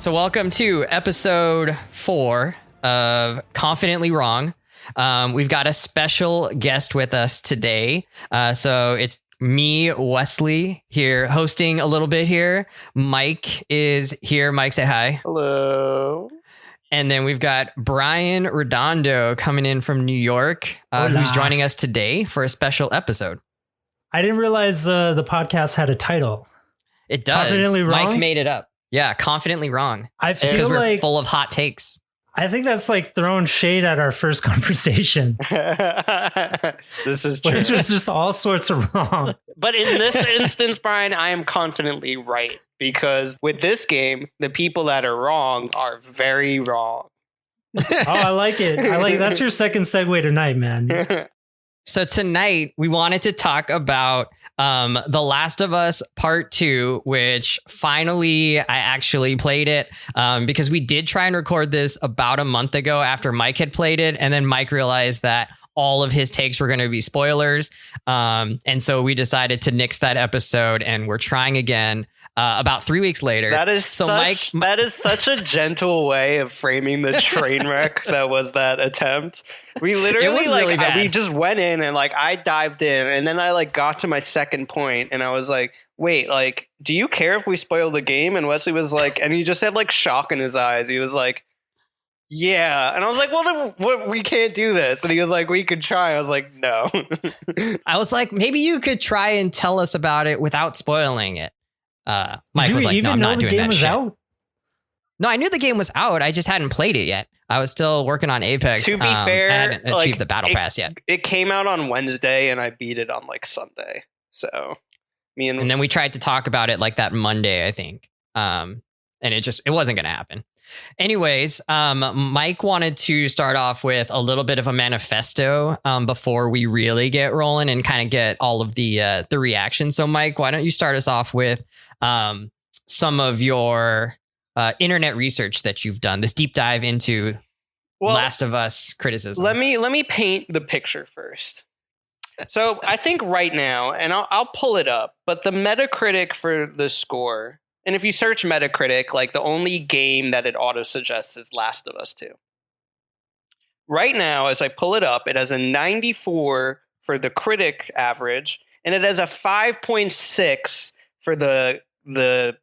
So welcome to episode 4 of Confidently Wrong. We've got a special guest with us today. So it's me, Wesley, here hosting a little bit here. Mike is here. Mike, say hi. Hello. And then we've got Brian Redondo coming in from New York, who's joining us today for a special episode. I didn't realize the podcast had a title. It does. Confidently Wrong? Mike made it up. Yeah, Confidently Wrong. I Just feel because we're like full of hot takes. I think that's like throwing shade at our first conversation, This is true. which was just all sorts of wrong. But in this instance, Brian, I am confidently right because with this game, the people that are wrong are very wrong. Oh, I like it. That's your second segue tonight, man. So tonight we wanted to talk about The Last of Us Part 2, which finally I actually played it because we did try and record this about a month ago after Mike had played it. And then Mike realized that all of his takes were going to be spoilers. And so we decided to nix that episode and we're trying again about 3 weeks later. That is so that is such a gentle way of framing the train wreck that was that attempt. We literally really bad. we just went in and I dived in and then I got to my second point and I was like, wait, do you care if we spoil the game? And Wesley was like, and he just had shock in his eyes. He was like, yeah. And I was like, well, then we can't do this. And he was like, we could try. I was like, no. I was like, maybe you could try and tell us about it without spoiling it. Mike was like, no, I'm not doing that shit. Out? No, I knew the game was out. I just hadn't played it yet. I was still working on Apex. To be fair, I hadn't achieved the battle pass yet. It came out on Wednesday and I beat it on Sunday. So and then we tried to talk about it that Monday, I think. And it wasn't going to happen. Anyways, Mike wanted to start off with a little bit of a manifesto before we really get rolling and kind of get all of the reactions. So Mike, why don't you start us off with some of your internet research that you've done, this deep dive into Last of Us criticism. Let me paint the picture first. So I think right now, and I'll pull it up, but the Metacritic for the score, and if you search Metacritic, the only game that it auto suggests is Last of Us 2. Right now, as I pull it up, it has a 94 for the critic average, and it has a 5.6 for the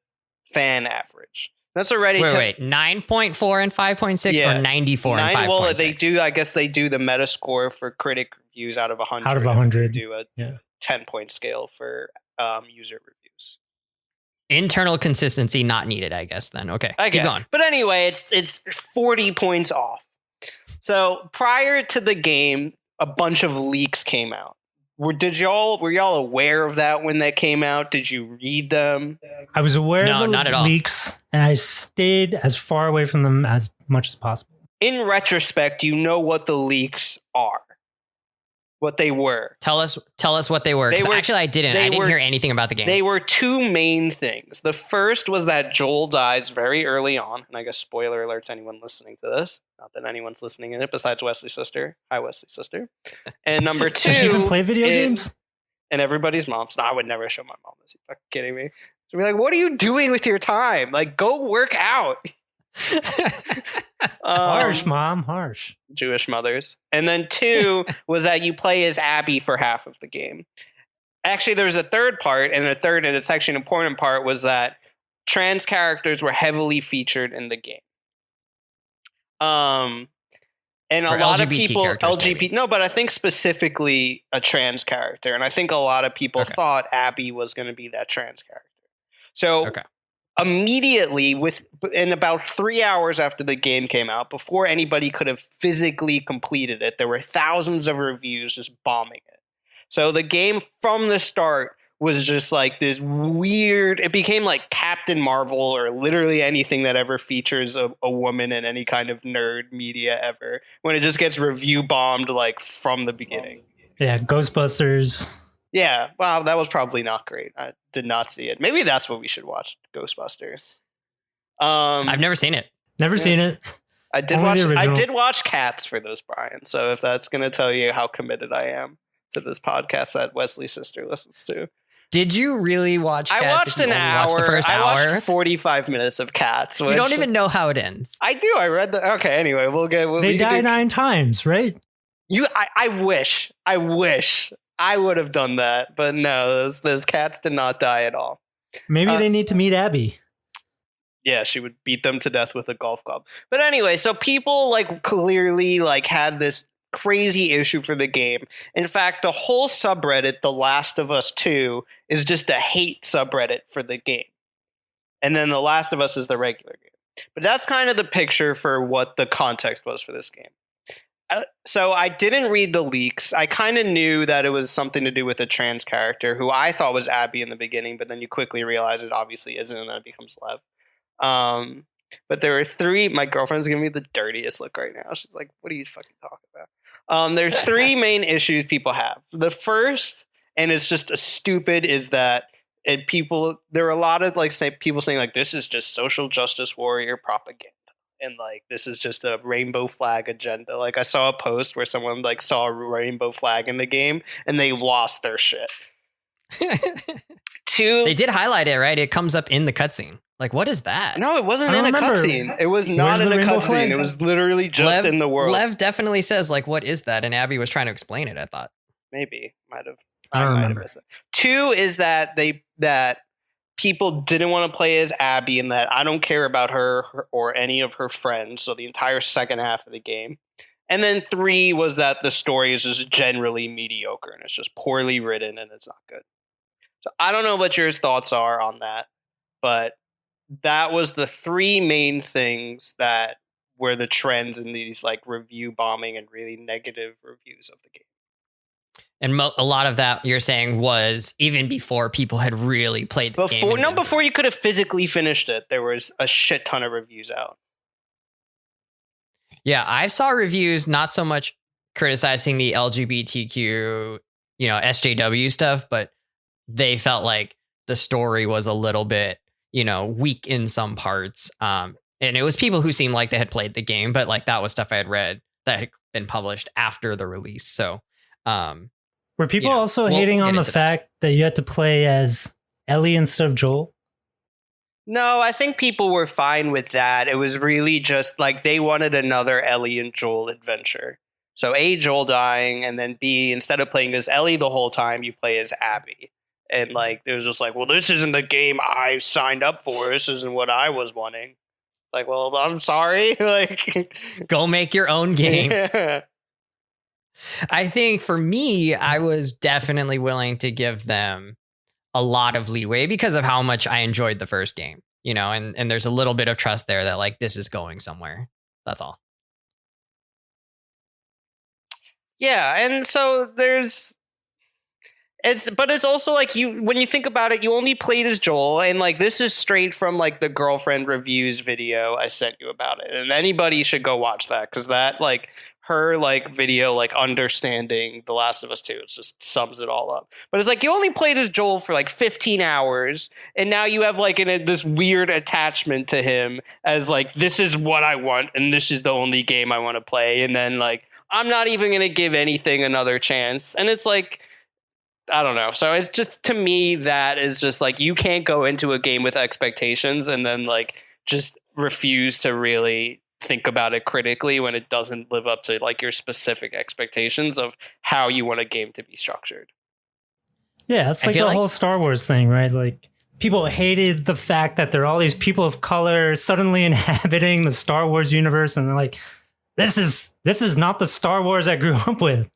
fan average. That's already wait, 9.4 and 5.6 or 94 and 5.6? Well, they do. I guess they do the Metascore for critic reviews out of 100. Out of 100, do a 10-point scale for user reviews. Internal consistency not needed, I guess. Then okay, I guess. Keep going. But anyway, it's 40 points off. So prior to the game, a bunch of leaks came out. Were y'all aware of that when that came out? Did you read them? I was aware of not at the all. leaks, and I stayed as far away from them as much as possible. In retrospect, you know what the leaks are. What they were. Tell us what they were. 'Cause actually, I didn't. I didn't hear anything about the game. They were two main things. The first was that Joel dies very early on, and I guess spoiler alert to anyone listening to this. Not that anyone's listening in it besides Wesley's sister. Hi, Wesley's sister. And number two, Does she even play video games? And everybody's moms. No, I would never show my mom this. Are you fucking kidding me? She'd be like, "What are you doing with your time? Go work out." Harsh, mom, harsh. Jewish mothers. And then 2 was that you play as Abby for half of the game. Actually, there's a third part, and it's actually an important part, was that trans characters were heavily featured in the game. And a lot of people LGBT. No, but I think specifically a trans character, and I think a lot of people thought Abby was going to be that trans character. So immediately, in about 3 hours after the game came out, before anybody could have physically completed it, there were thousands of reviews just bombing it. So the game from the start was just this weird, it became like Captain Marvel or literally anything that ever features a woman in any kind of nerd media ever, when it just gets review bombed from the beginning. Yeah, Ghostbusters. Yeah, wow, that was probably not great. I did not see it. Maybe that's what we should watch, Ghostbusters. I've never seen it. Never seen it. I did watch Cats for this, Brian. So if that's going to tell you how committed I am to this podcast that Wesley's sister listens to. Did you really watch Cats? I watched an hour. Watched the first hour? I watched 45 minutes of Cats. You don't even know how it ends. I do. I read the. Okay. Anyway, They die 9 times, right? I wish I would have done that, but no, those cats did not die at all. Maybe they need to meet Abby. Yeah, she would beat them to death with a golf club. But anyway, so people like clearly like had this crazy issue for the game. In fact, the whole subreddit, The Last of Us 2, is just a hate subreddit for the game. And then The Last of Us is the regular game. But that's kind of the picture for what the context was for this game. So I didn't read the leaks. I kind of knew that it was something to do with a trans character who I thought was Abby in the beginning, but then you quickly realize it obviously isn't, and then it becomes Lev. But there were 3. My girlfriend's giving me the dirtiest look right now. She's like, "What are you fucking talking about?" There's 3 main issues people have. The first, and it's just a stupid, is that there are a lot of like people saying like this is just social justice warrior propaganda. And like this is just a rainbow flag agenda. Like I saw a post where someone like saw a rainbow flag in the game and they lost their shit. 2, they did highlight it, right? It comes up in the cutscene. Like, what is that? No, it wasn't in a cutscene. It was not in a cutscene. It was literally just in the world. Lev definitely says like, "What is that?" And Abby was trying to explain it. I thought maybe I might have missed it. 2 is that people didn't want to play as Abby, and that I don't care about her or any of her friends. So the entire second half of the game. And then 3 was that the story is just generally mediocre and it's just poorly written and it's not good. So I don't know what your thoughts are on that, but that was the 3 main things that were the trends in these like review bombing and really negative reviews of the game. And a lot of that you're saying was even before people had really played the game. No, before you could have physically finished it, there was a shit ton of reviews out. Yeah, I saw reviews not so much criticizing the LGBTQ, SJW stuff, but they felt like the story was a little bit, weak in some parts. And it was people who seemed like they had played the game, but like that was stuff I had read that had been published after the release. So, were people also hating on the fact that you had to play as Ellie instead of Joel? No, I think people were fine with that. It was really just like they wanted another Ellie and Joel adventure. So A, Joel dying, and then B, instead of playing as Ellie the whole time, you play as Abby. And like it was just like, well, this isn't the game I signed up for. This isn't what I was wanting. It's like, well, I'm sorry. Like, go make your own game. I think for me, I was definitely willing to give them a lot of leeway because of how much I enjoyed the first game, and there's a little bit of trust there that like this is going somewhere. That's all. Yeah, and so it's also like when you think about it, you only played as Joel, and like this is straight from like the girlfriend reviews video I sent you about it, and anybody should go watch that because that like her like video like understanding The Last of Us 2, it just sums it all up. But it's like you only played as Joel for like 15 hours, and now you have like this weird attachment to him as like this is what I want, and this is the only game I want to play, and then like I'm not even gonna give anything another chance, and it's like. I don't know. So it's just, to me, that is just like, you can't go into a game with expectations and then like just refuse to really think about it critically when it doesn't live up to like your specific expectations of how you want a game to be structured. Yeah, it's like the whole Star Wars thing, right? Like people hated the fact that there are all these people of color suddenly inhabiting the Star Wars universe, and they're like, this is not the Star Wars I grew up with.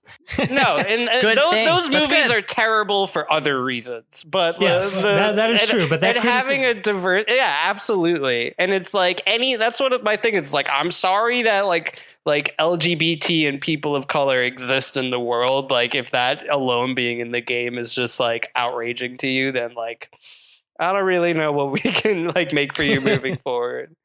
No, and those movies are terrible for other reasons. But yes, that is true. But that having a diverse, yeah, absolutely. And it's like that's what my thing is. Like, I'm sorry that like LGBT and people of color exist in the world. Like, if that alone being in the game is just like outraging to you, then like I don't really know what we can like make for you moving forward.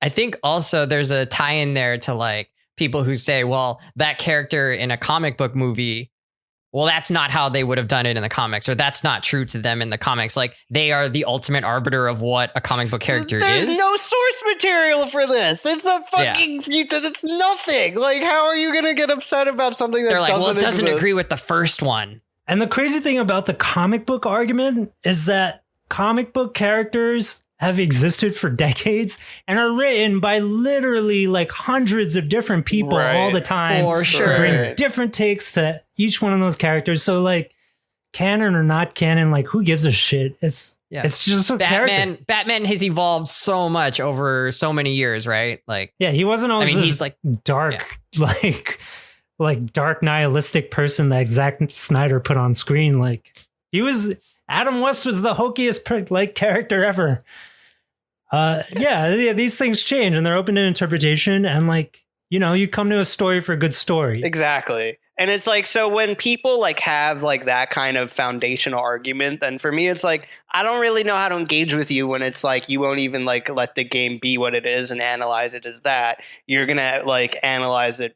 I think also there's a tie in there to like people who say, well, that character in a comic book movie, well, that's not how they would have done it in the comics, or that's not true to them in the comics. Like they are the ultimate arbiter of what a comic book character is. There's no source material for this. It's a fucking, it's nothing. Like, how are you going to get upset about something that They're like, doesn't well, it doesn't exist? agree with the first one. And the crazy thing about the comic book argument is that comic book characters have existed for decades and are written by literally like hundreds of different people all the time. For sure. Bring different takes to each one of those characters. So like canon or not canon, like who gives a shit? It's just a character. Batman has evolved so much over so many years, right? Like, yeah, he wasn't always he's like dark, like dark nihilistic person that Zack Snyder put on screen. Like Adam West was the hokiest character ever. These things change and they're open to interpretation, and like, you know, you come to a story for a good story. Exactly. And it's like, so when people like have like that kind of foundational argument, then for me, it's like, I don't really know how to engage with you when it's like, you won't even like let the game be what it is and analyze it as that. You're going to like analyze it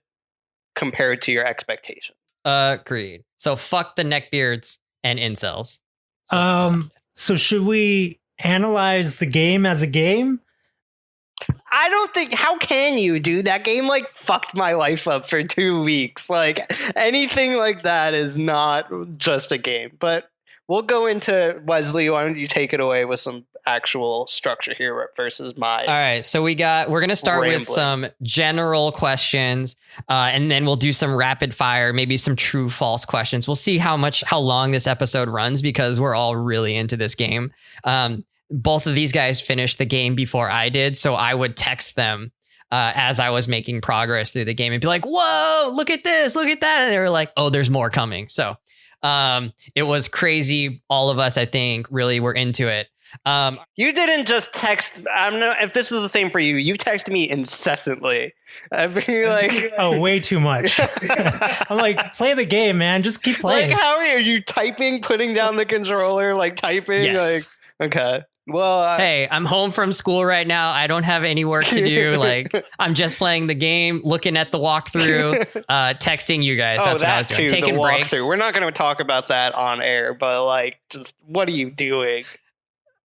compared to your expectations. Agreed. So fuck the neckbeards and incels. So should we analyze the game as a game? I don't think, how can you, dude? That game like fucked my life up for 2 weeks. Like anything like that is not just a game. But we'll go into, Wesley, why don't you take it away with some actual structure here versus my. All right, so we're going to start with some general questions, and then we'll do some rapid fire, maybe some true false questions. We'll see how long this episode runs, because we're all really into this game. Both of these guys finished the game before I did, so I would text them as I was making progress through the game and be like, whoa, look at this, look at that. And they were like, oh, there's more coming. So it was crazy. All of us, I think, really were into it. You didn't just text. I don't know if this is the same for you. You text me incessantly. I'd be like, oh, way too much. I'm like, play the game, man. Just keep playing. Like, how are you typing, putting down the controller, like typing? Yes. Like, okay. Well, hey, I'm home from school right now. I don't have any work to do. Like, I'm just playing the game, looking at the walkthrough, texting you guys. That's what I was doing. Taking breaks. We're not going to talk about that on air, but like, just what are you doing?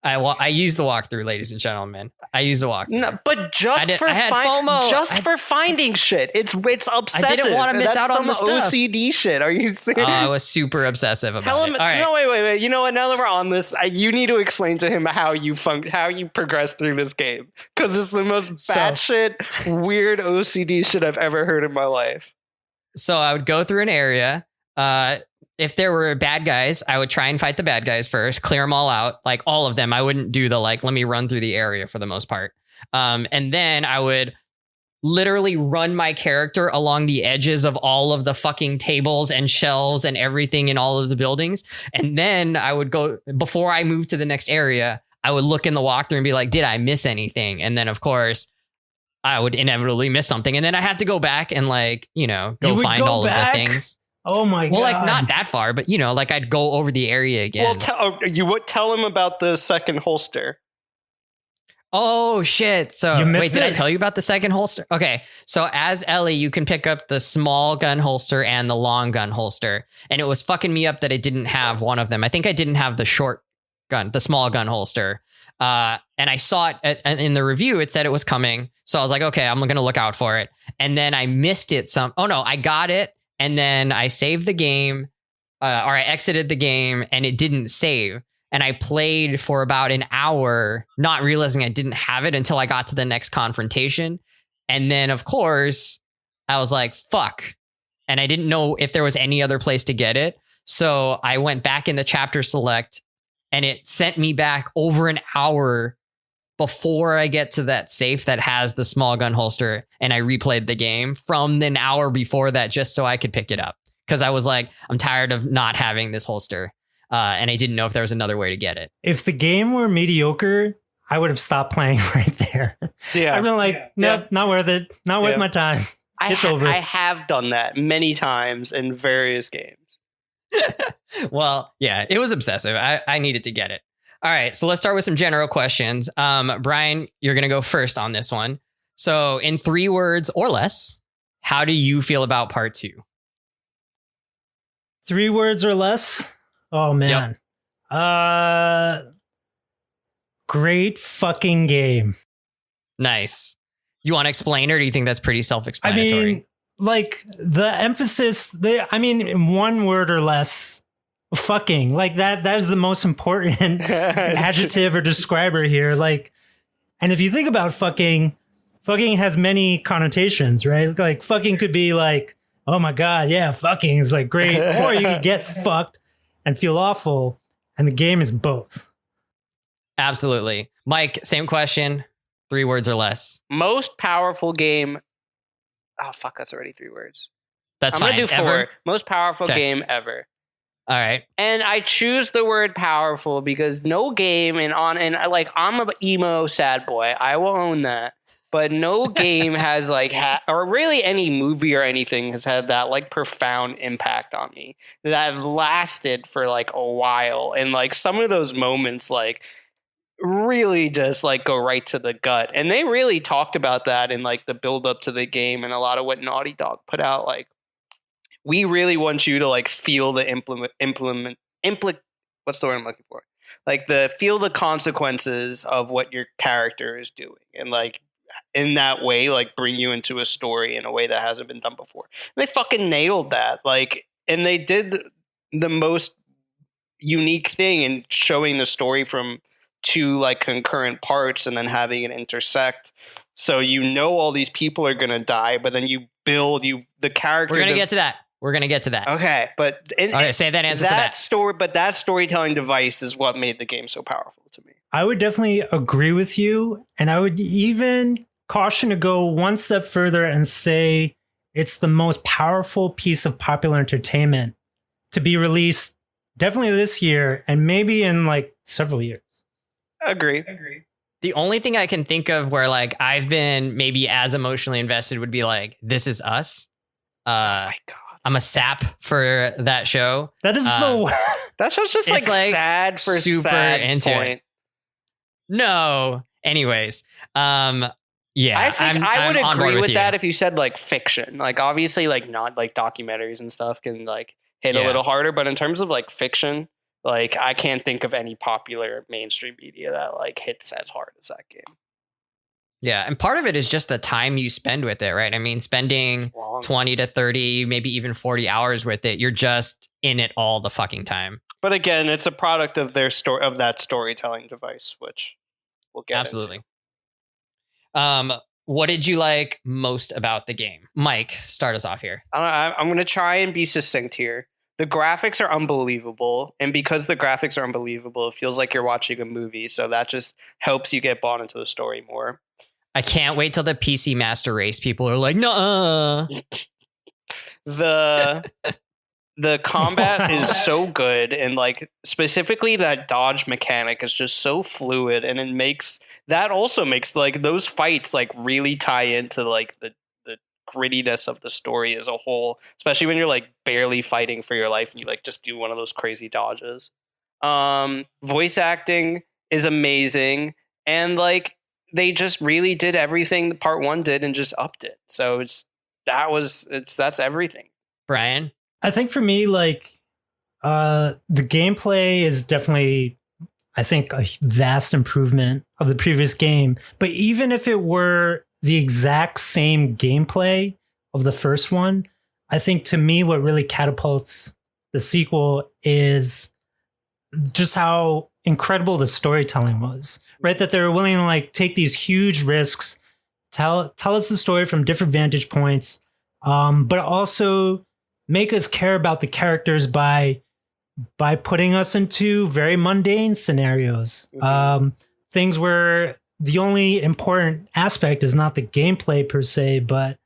I use the walkthrough, ladies and gentlemen. I use the walkthrough. No, but for finding shit. It's obsessive. I didn't want to miss out on the stuff. OCD shit. Are you serious? I was super obsessive about it. No, wait. You know what? Now that we're on this, you need to explain to him how you progress through this game, because it's the most batshit weird OCD shit I've ever heard in my life. So I would go through an area. If there were bad guys, I would try and fight the bad guys first, clear them all out, like all of them. I wouldn't do the like, let me run through the area for the most part. And then I would literally run my character along the edges of all of the fucking tables and shelves and everything in all of the buildings. And then I would go, before I moved to the next area, I would look in the walkthrough and be like, did I miss anything? And then of course I would inevitably miss something. And then I have to go back and like, you know, go find all of the things. Oh my God. Well, like not that far, but you know, like I'd go over the area again. Well, you would tell him about the second holster. Oh shit. So wait, did I tell you about the second holster? Okay. So as Ellie, you can pick up the small gun holster and the long gun holster. And it was fucking me up that I didn't have one of them. I think I didn't have the short gun, the small gun holster. And I saw it in the review. It said it was coming. So I was like, okay, I'm going to look out for it. And then I missed it. I got it. And then I saved the game, or I exited the game, and it didn't save. And I played for about an hour, not realizing I didn't have it until I got to the next confrontation. And then, of course, I was like, fuck. And I didn't know if there was any other place to get it. So I went back in the chapter select, and it sent me back over an hour before I get to that safe that has the small gun holster, and I replayed the game from an hour before that just so I could pick it up. Because I was like, I'm tired of not having this holster. And I didn't know if there was another way to get it. If the game were mediocre, I would have stopped playing right there. Yeah. I've been like, nope, not worth it. Not worth my time. It's over. I have done that many times in various games. Well, yeah, it was obsessive. I needed to get it. All right, so let's start with some general questions. Brian, you're going to go first on this one. So in 3 words or less, how do you feel about part 2? 3 words or less? Oh, man. Yep. Great fucking game. Nice. You want to explain, or do you think that's pretty self-explanatory? I mean, like the emphasis, in 1 word or less, fucking. Like that is the most important adjective or describer here. Like, and if you think about fucking has many connotations, right? Like fucking could be like, oh my God, yeah, fucking is like great. Or you could get fucked and feel awful. And the game is both. Absolutely. Mike, same question. 3 words or less. Most powerful game. Oh, fuck. That's already 3 words. That's fine. I'm going to do 4. Ever? Most powerful game ever. All right. And I choose the word powerful because no game I'm an emo sad boy. I will own that. But no game has or really any movie or anything has had that like profound impact on me that lasted for like a while. And like some of those moments like really just like go right to the gut. And they really talked about that in like the build up to the game and a lot of what Naughty Dog put out. Like, we really want you to like feel the what's the word I'm looking for? Like feel the consequences of what your character is doing. And like, in that way, like bring you into a story in a way that hasn't been done before. And they fucking nailed that. Like, and they did the most unique thing in showing the story from 2 like concurrent parts and then having it intersect. So all these people are gonna die, but then you build the character. We're gonna get to that. We're gonna get to that. Okay, but say that answer for that story. But that storytelling device is what made the game so powerful to me. I would definitely agree with you. And I would even caution to go one step further and say it's the most powerful piece of popular entertainment to be released definitely this year and maybe in like several years. Agree. The only thing I can think of where like I've been maybe as emotionally invested would be like This Is Us. Oh my God. I'm a sap for that show. That is that show's just like sad for super sad into point. It. No. Anyways, yeah, I think I would agree with that if you said like fiction. Like obviously like not like documentaries and stuff can like hit a little harder, but in terms of like fiction, like I can't think of any popular mainstream media that like hits as hard as that game. Yeah, and part of it is just the time you spend with it, right? I mean, spending 20 to 30, maybe even 40 hours with it, you're just in it all the fucking time. But again, it's a product of their that storytelling device, which we'll get absolutely into. What did you like most about the game? Mike, start us off here. I'm going to try and be succinct here. The graphics are unbelievable. And because the graphics are unbelievable, it feels like you're watching a movie. So that just helps you get bought into the story more. I can't wait till the PC Master Race people are like, nuh-uh. The combat is so good. And like specifically that dodge mechanic is just so fluid. And that also makes like those fights like really tie into like the grittiness of the story as a whole, especially when you're like barely fighting for your life and you like just do one of those crazy dodges. Voice acting is amazing, and like they just really did everything part 1 did and just upped it. So that's everything. Brian, I think for me, like the gameplay is definitely, I think, a vast improvement of the previous game. But even if it were the exact same gameplay of the first one, I think to me what really catapults the sequel is just how incredible the storytelling was, right? That they were willing to like take these huge risks, tell us the story from different vantage points, but also make us care about the characters by putting us into very mundane scenarios, things where the only important aspect is not the gameplay per se, but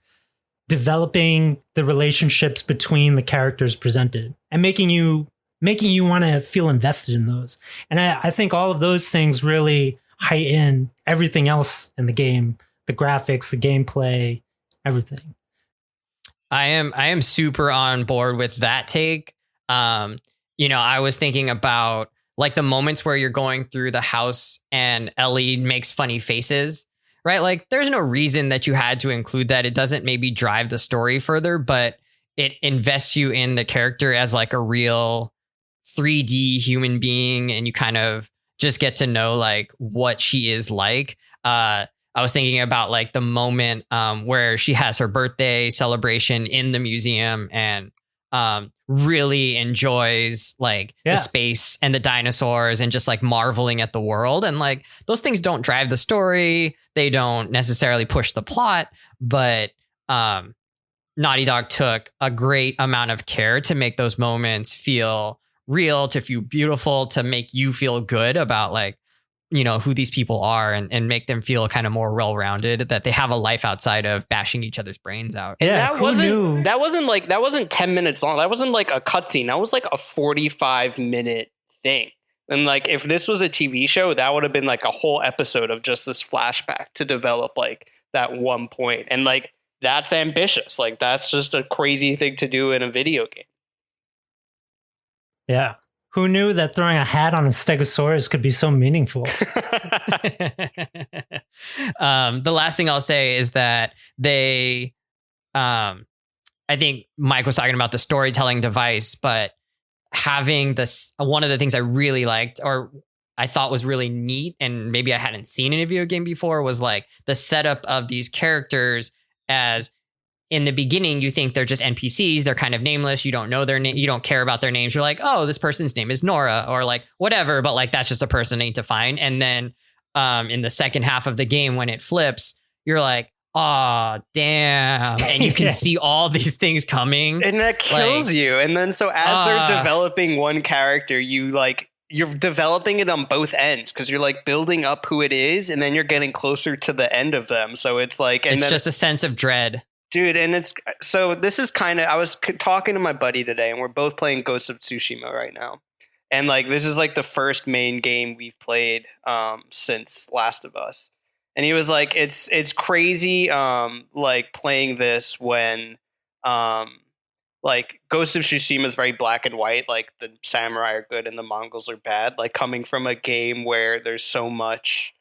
developing the relationships between the characters presented and making you want to feel invested in those. And I think all of those things really heighten everything else in the game, the graphics, the gameplay, everything. I am super on board with that take. I was thinking about like the moments where you're going through the house and Ellie makes funny faces, right? Like there's no reason that you had to include that. It doesn't maybe drive the story further, but it invests you in the character as like a real 3D human being. And you kind of just get to know like what she is like. I was thinking about like the moment where she has her birthday celebration in the museum and really enjoys like the space and the dinosaurs and just like marveling at the world. And like those things don't drive the story. They don't necessarily push the plot, but Naughty Dog took a great amount of care to make those moments feel real, to feel beautiful, to make you feel good about like, you know, who these people are and make them feel kind of more well-rounded, that they have a life outside of bashing each other's brains out. Yeah, that wasn't 10 minutes long. That wasn't like a cutscene. That was like a 45-minute thing. And like, if this was a TV show, that would have been like a whole episode of just this flashback to develop like that one point. And like, that's ambitious. Like, that's just a crazy thing to do in a video game. Yeah. Who knew that throwing a hat on a Stegosaurus could be so meaningful? The last thing I'll say is that they, I think Mike was talking about the storytelling device, but having this, one of the things I really liked, or I thought was really neat, and maybe I hadn't seen in a video game before, was like the setup of these characters as, in the beginning, you think they're just NPCs. They're kind of nameless. You don't know their name. You don't care about their names. You're like, oh, this person's name is Nora, or like whatever. But like, that's just a person I need to find. And then in the second half of the game, when it flips, you're like, oh, damn. And you can see all these things coming. And that kills you. And then so as they're developing one character, you're developing it on both ends, because you're like building up who it is, and then you're getting closer to the end of them. So it's like, and it's just a sense of dread. Dude, and it's so this is kind of, I was talking to my buddy today, and we're both playing Ghost of Tsushima right now. And like, this is like the first main game we've played since Last of Us. And he was like, it's crazy like playing this when like Ghost of Tsushima is very black and white, like the samurai are good and the Mongols are bad, like coming from a game where there's so much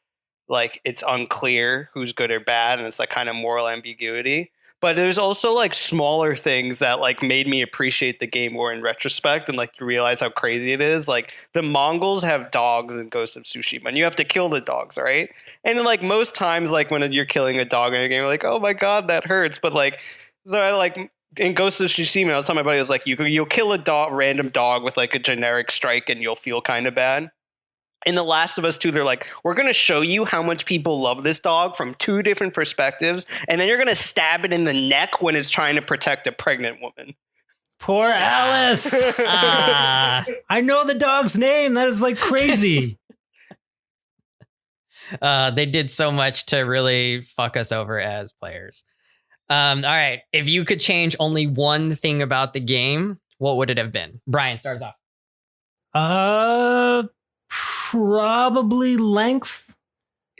like it's unclear who's good or bad, and it's like kind of moral ambiguity. But there's also like smaller things that like made me appreciate the game more in retrospect, and like you realize how crazy it is. Like the Mongols have dogs in Ghost of Tsushima, and you have to kill the dogs, right? And like most times, like when you're killing a dog in a game, you're like, oh my God, that hurts. But like, so I like in Ghost of Tsushima, I was telling my buddy, I was like, you'll kill a random dog with like a generic strike, and you'll feel kind of bad. In The Last of Us 2, they're like, we're going to show you how much people love this dog from two different perspectives, and then you're going to stab it in the neck when it's trying to protect a pregnant woman. Poor Alice. I know the dog's name. That is like crazy. They did so much to really fuck us over as players. All right. If you could change only one thing about the game, what would it have been? Brian, start us off. Probably length.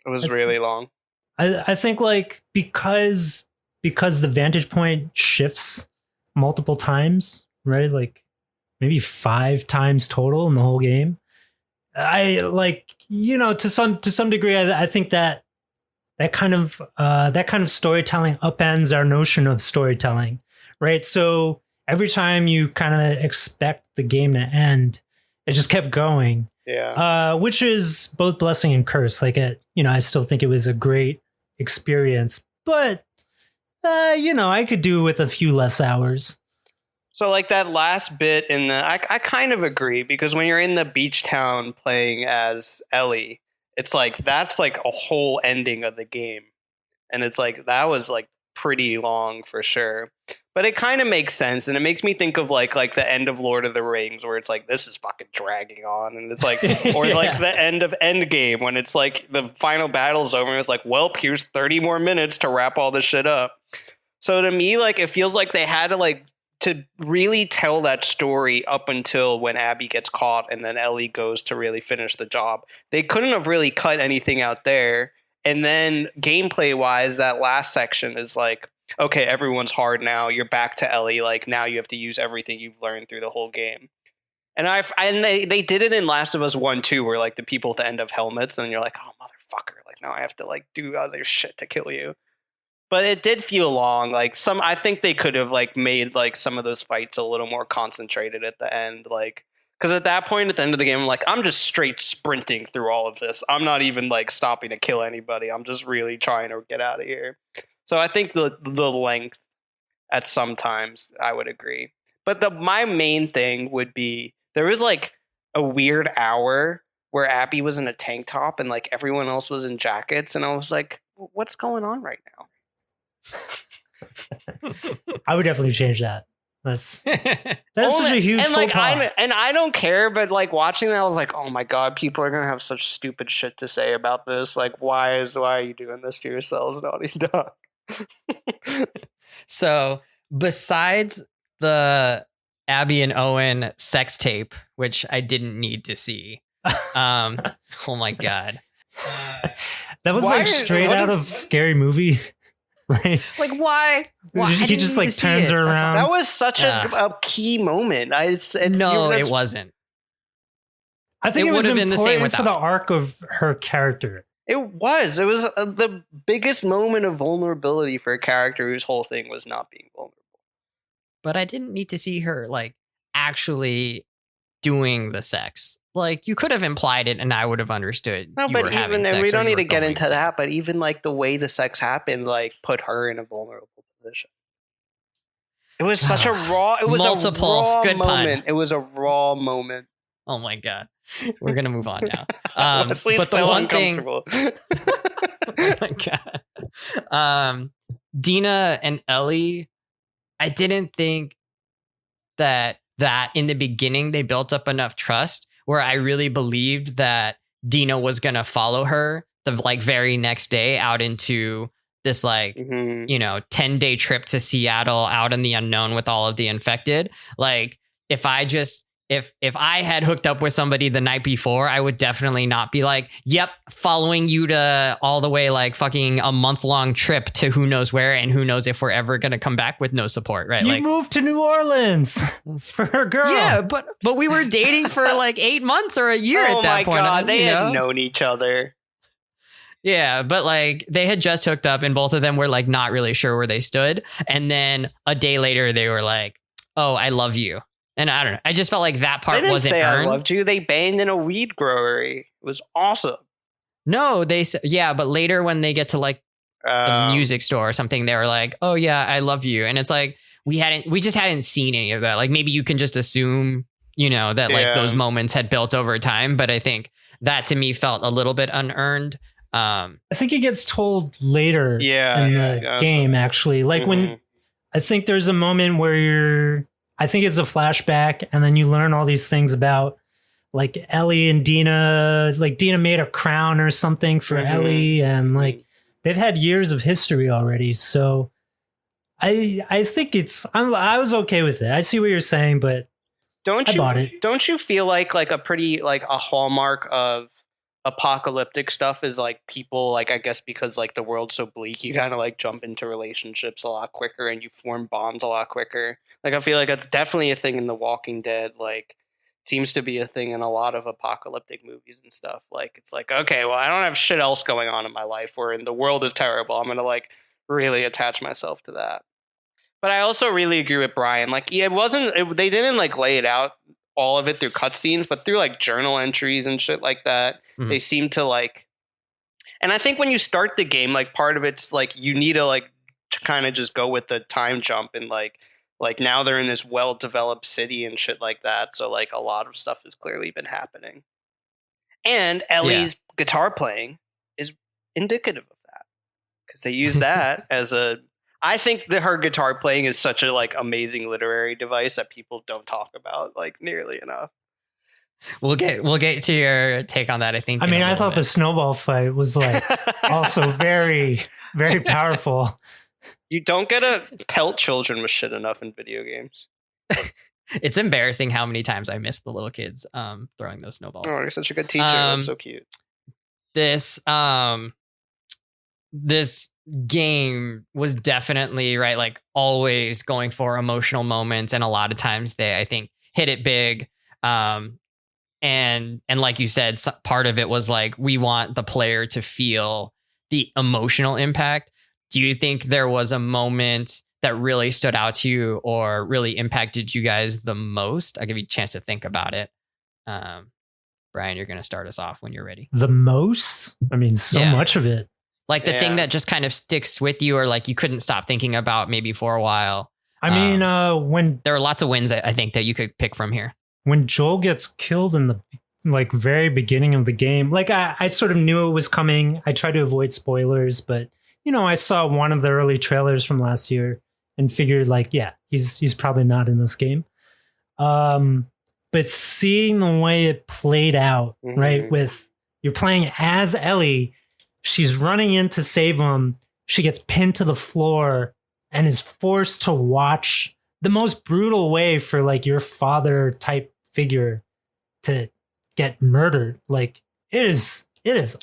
It was really long. I think like because the vantage point shifts multiple times, right? Like maybe 5 times total in the whole game. I like, you know, to some degree, I think that kind of storytelling upends our notion of storytelling, right? So every time you kind of expect the game to end, it just kept going. Yeah. Which is both blessing and curse. Like, I still think it was a great experience, but, I could do with a few less hours. So like that last bit I kind of agree, because when you're in the beach town playing as Ellie, it's like, that's like a whole ending of the game. And it's like, that was like pretty long for sure. But it kind of makes sense, and it makes me think of like the end of Lord of the Rings, where it's like, this is fucking dragging on, and it's like, or like the end of Endgame, when it's like the final battle's over, and it's like, well, here's 30 more minutes to wrap all this shit up. So to me, like, it feels like they had to really tell that story up until when Abby gets caught, and then Ellie goes to really finish the job. They couldn't have really cut anything out there. And then gameplay wise, that last section is like, okay, everyone's hard now. You're back to Ellie. Like, now you have to use everything you've learned through the whole game. And they did it in Last of Us 1 too, where like the people at the end have helmets, and you're like, oh motherfucker, like now I have to like do other shit to kill you. But it did feel long. Like I think they could have like made like some of those fights a little more concentrated at the end, like, because at that point at the end of the game, I'm like, I'm just straight sprinting through all of this. I'm not even like stopping to kill anybody. I'm just really trying to get out of here. So I think the length at some times, I would agree. But my main thing would be there was like a weird hour where Abby was in a tank top and like everyone else was in jackets, and I was like, what's going on right now? I would definitely change that. That's such a huge and like I don't care, but like watching that, I was like, oh my god, people are gonna have such stupid shit to say about this. Like, why are you doing this to yourselves, Naughty Dog? So besides the Abby and Owen sex tape, which I didn't need to see, oh my god, that was like straight out of Scary Movie. Right. Like why? He just like turns her around. That was such a key moment. It wasn't. I think it would have been the same for the arc of her character. It was the biggest moment of vulnerability for a character whose whole thing was not being vulnerable. But I didn't need to see her like actually doing the sex. Like you could have implied it and I would have understood. No, but even then, we don't need to get into that. But even like the way the sex happened, like put her in a vulnerable position. It was such a raw. It was a raw moment. Pun. It was a raw moment. Oh my god, we're gonna move on now. Honestly, but the one thing. Oh my god, Dina and Ellie. I didn't think that in the beginning they built up enough trust where I really believed that Dina was going to follow her the like very next day out into this like, 10-day trip to Seattle out in the unknown with all of the infected. Like if I had hooked up with somebody the night before, I would definitely not be like, yep, following you to all the way like fucking a month-long trip to who knows where and who knows if we're ever going to come back with no support, right? You moved to New Orleans for a girl. Yeah, but we were dating for like 8 months or a year at that point. Oh my God, they had known each other. Yeah, but like they had just hooked up and both of them were like not really sure where they stood. And then a day later they were like, oh, I love you. And I don't know. I just felt like that part wasn't earned. I loved you. They banged in a weed growery. It was awesome. No, they said, yeah, but later when they get to like the music store or something, they were like, oh yeah, I love you. And it's like, we just hadn't seen any of that. Like maybe you can just assume, that like those moments had built over time. But I think that to me felt a little bit unearned. I think it gets told later in the game, actually. Like when I think there's a moment where I think it's a flashback, and then you learn all these things about like Ellie and Dina. Like Dina made a crown or something for Ellie, and like they've had years of history already. So I think I was okay with it. I see what you're saying, but I bought it. Don't you feel like a pretty like a hallmark of apocalyptic stuff is like people like I guess because like the world's so bleak, you kind of like jump into relationships a lot quicker and you form bonds a lot quicker. Like I feel like that's definitely a thing in The Walking Dead. Like seems to be a thing in a lot of apocalyptic movies and stuff. Like it's like, okay, well I don't have shit else going on in my life or in the world is terrible. I'm gonna like really attach myself to that. But I also really agree with Brian. Like they didn't like lay it out all of it through cutscenes, but through like journal entries and shit like that. They seem to like, and I think when you start the game, like part of it's like you need to like to kind of just go with the time jump and like now they're in this well-developed city and shit like that. So like a lot of stuff has clearly been happening. And Ellie's guitar playing is indicative of that because they use that as I think that her guitar playing is such a like amazing literary device that people don't talk about like nearly enough. We'll get to your take on that. I think. I mean, I thought the snowball fight was like also very, very powerful. You don't get to pelt children with shit enough in video games. It's embarrassing how many times I missed the little kids throwing those snowballs. Oh, you're such a good teacher. That's so cute. This game was definitely right, like always going for emotional moments, and a lot of times they, I think, hit it big. And like you said, part of it was like we want the player to feel the emotional impact. Do you think there was a moment that really stood out to you or really impacted you guys the most? I'll give you a chance to think about it. Brian, you're going to start us off when you're ready. The most? I mean, so much of it. Like the thing that just kind of sticks with you or like you couldn't stop thinking about maybe for a while. I mean, when there are lots of wins, I think, that you could pick from here. When Joel gets killed in the very beginning of the game, like I sort of knew it was coming. I tried to avoid spoilers, but I saw one of the early trailers from last year and figured like, yeah, he's probably not in this game. But seeing the way it played out, right, with you're playing as Ellie, she's running in to save him. She gets pinned to the floor and is forced to watch the most brutal way for like your father type figure to get murdered. Like it is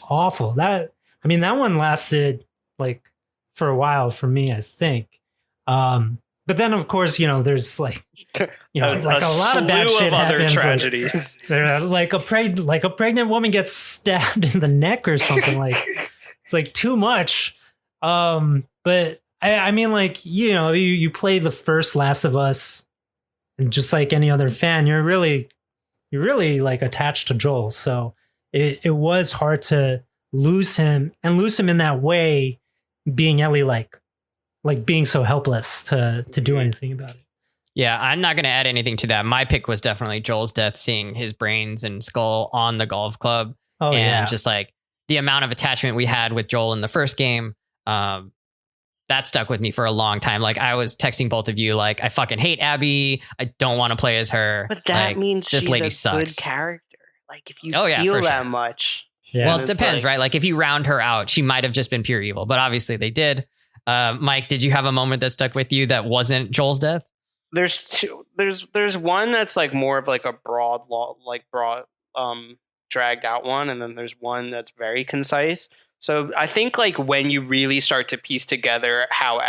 awful. That one lasted like for a while for me, I think. But then of course, there's like, like a lot of bad shit happens. Tragedies. Like a pregnant woman gets stabbed in the neck or something. Like it's like too much. But I mean, like, you play the first Last of Us, and just like any other fan, you're really like attached to Joel. So it was hard to lose him in that way, being Ellie, like being so helpless to do anything about it. Yeah, I'm not going to add anything to that. My pick was definitely Joel's death, seeing his brains and skull on the golf club. Oh, and just like the amount of attachment we had with Joel in the first game, that stuck with me for a long time. Like I was texting both of you, like, I fucking hate Abby. I don't want to play as her. But that means this she's lady a sucks. Good character. Like if you feel that much. Yeah. Well, it depends, right? Like if you round her out, she might have just been pure evil, but obviously they did. Mike, did you have a moment that stuck with you that wasn't Joel's death? There's two. There's one that's like more of like a broad dragged out one, and then there's one that's very concise. So I think like when you really start to piece together how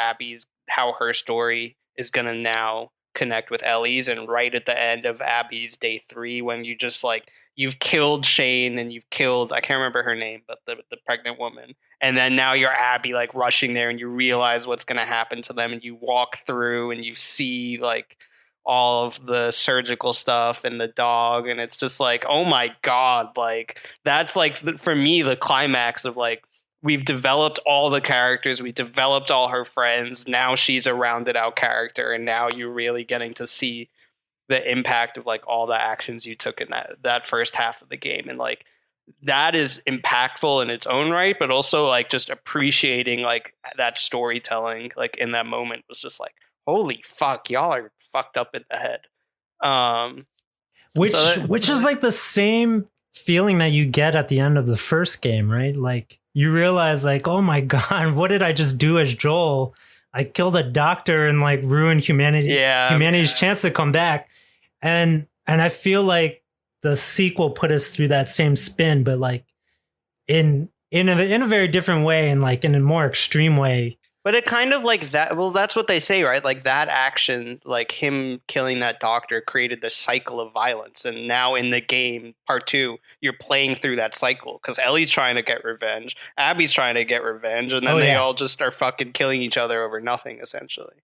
her story is gonna now connect with Ellie's, and right at the end of Abby's day 3, when you just like you've killed Shane and you've killed, I can't remember her name, but the pregnant woman, and then now you're Abby like rushing there, and you realize what's gonna happen to them, and you walk through and you see like all of the surgical stuff and the dog, and it's just like, oh my god, like that's like for me the climax of like, we've developed all the characters, we developed all her friends, now she's a rounded out character, and now you're really getting to see the impact of like all the actions you took in that first half of the game. And like that is impactful in its own right, but also like just appreciating like that storytelling like in that moment was just like, holy fuck, y'all are fucked up in the head. Which is like the same feeling that you get at the end of the first game, right? Like you realize like, oh my god, what did I just do as Joel? I killed a doctor and like ruined humanity's chance to come back. And I feel like the sequel put us through that same spin, but like in a very different way, and like in a more extreme way. But it kind of like that. Well, that's what they say, right? Like that action, like him killing that doctor, created this cycle of violence. And now in the game, part 2, you're playing through that cycle because Ellie's trying to get revenge, Abby's trying to get revenge, and then they all just start fucking killing each other over nothing, essentially.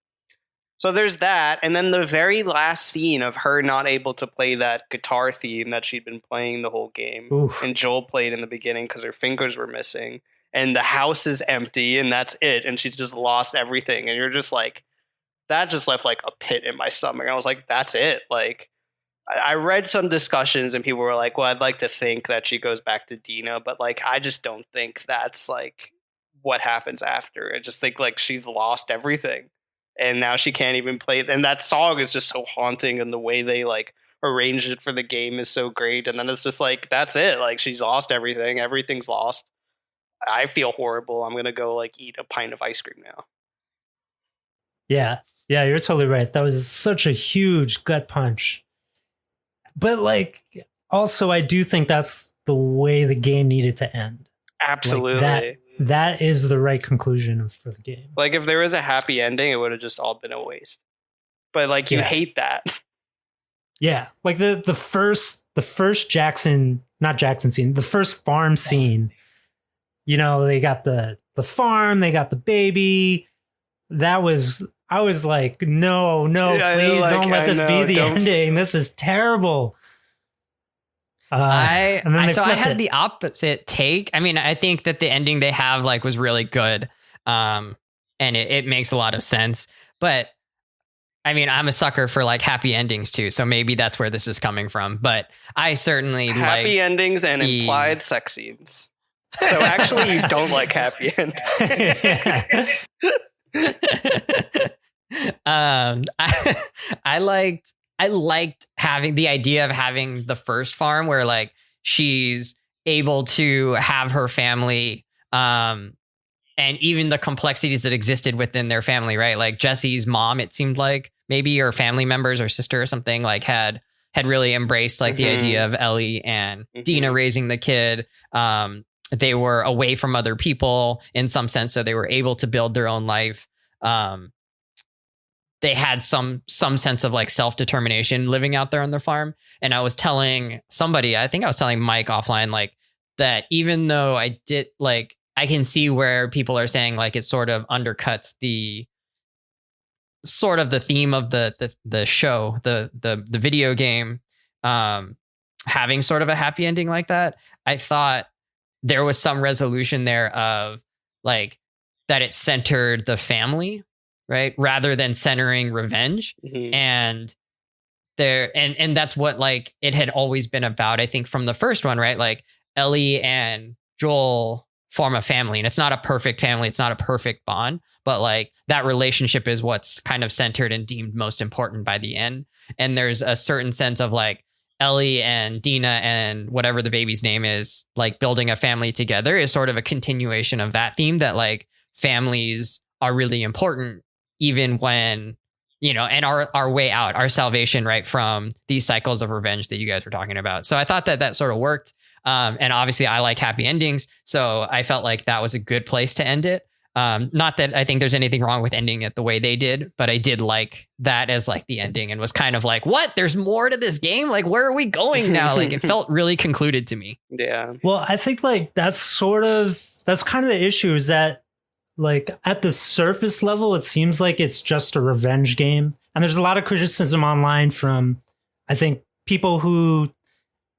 So there's that. And then the very last scene of her not able to play that guitar theme that she'd been playing the whole game. Oof. And Joel played in the beginning because her fingers were missing. And the house is empty, and that's it. And she's just lost everything. And you're just like, that just left like a pit in my stomach. I was like, that's it. Like, I read some discussions, and people were like, well, I'd like to think that she goes back to Dina, but like, I just don't think that's like what happens after. I just think like she's lost everything, and now she can't even play. And that song is just so haunting, and the way they like arranged it for the game is so great. And then it's just like, that's it. Like, she's lost everything. Everything's lost. I feel horrible. I'm going to go like eat a pint of ice cream now. Yeah, you're totally right. That was such a huge gut punch. But like, also, I do think that's the way the game needed to end. Absolutely. Like that is the right conclusion for the game. Like if there was a happy ending, it would have just all been a waste. But like you hate that. Yeah. Like the first Jackson scene, the first farm scene, they got the farm, they got the baby. I was like, no, please don't let this be the ending. This is terrible. I had the opposite take. I mean, I think that the ending they have like was really good. And it makes a lot of sense, but I mean, I'm a sucker for like happy endings too, so maybe that's where this is coming from. But I certainly happy endings and implied sex scenes. So actually, you don't like happy endings. I liked having the idea of having the first farm where like she's able to have her family, and even the complexities that existed within their family, right? Like Jesse's mom, it seemed like maybe her family members or sister or something like had really embraced like the idea of Ellie and Dina raising the kid. They were away from other people in some sense, so they were able to build their own life. They had some sense of like self-determination living out there on their farm. And I was telling somebody, I think I was telling Mike offline, like that even though I did like, I can see where people are saying like it sort of undercuts the sort of the theme of the show, the video game, having sort of a happy ending like that. I thought there was some resolution there of like that it centered the family, right, rather than centering revenge. And there and that's what like it had always been about, I think, from the first one, right? Like Ellie and Joel form a family, and it's not a perfect family, it's not a perfect bond, but like that relationship is what's kind of centered and deemed most important by the end. And there's a certain sense of like Ellie and Dina and whatever the baby's name is, like building a family together is sort of a continuation of that theme, that like families are really important even when, you know, and our way out, our salvation, right, from these cycles of revenge that you guys were talking about. So I thought that sort of worked. And obviously I like happy endings, so I felt like that was a good place to end it. Not that I think there's anything wrong with ending it the way they did, but I did like that as like the ending, and was kind of like, what? There's more to this game? Like, where are we going now? Like, it felt really concluded to me. Yeah. Well, I think like that's kind of the issue, is that like at the surface level, it seems like it's just a revenge game. And there's a lot of criticism online from, I think, people who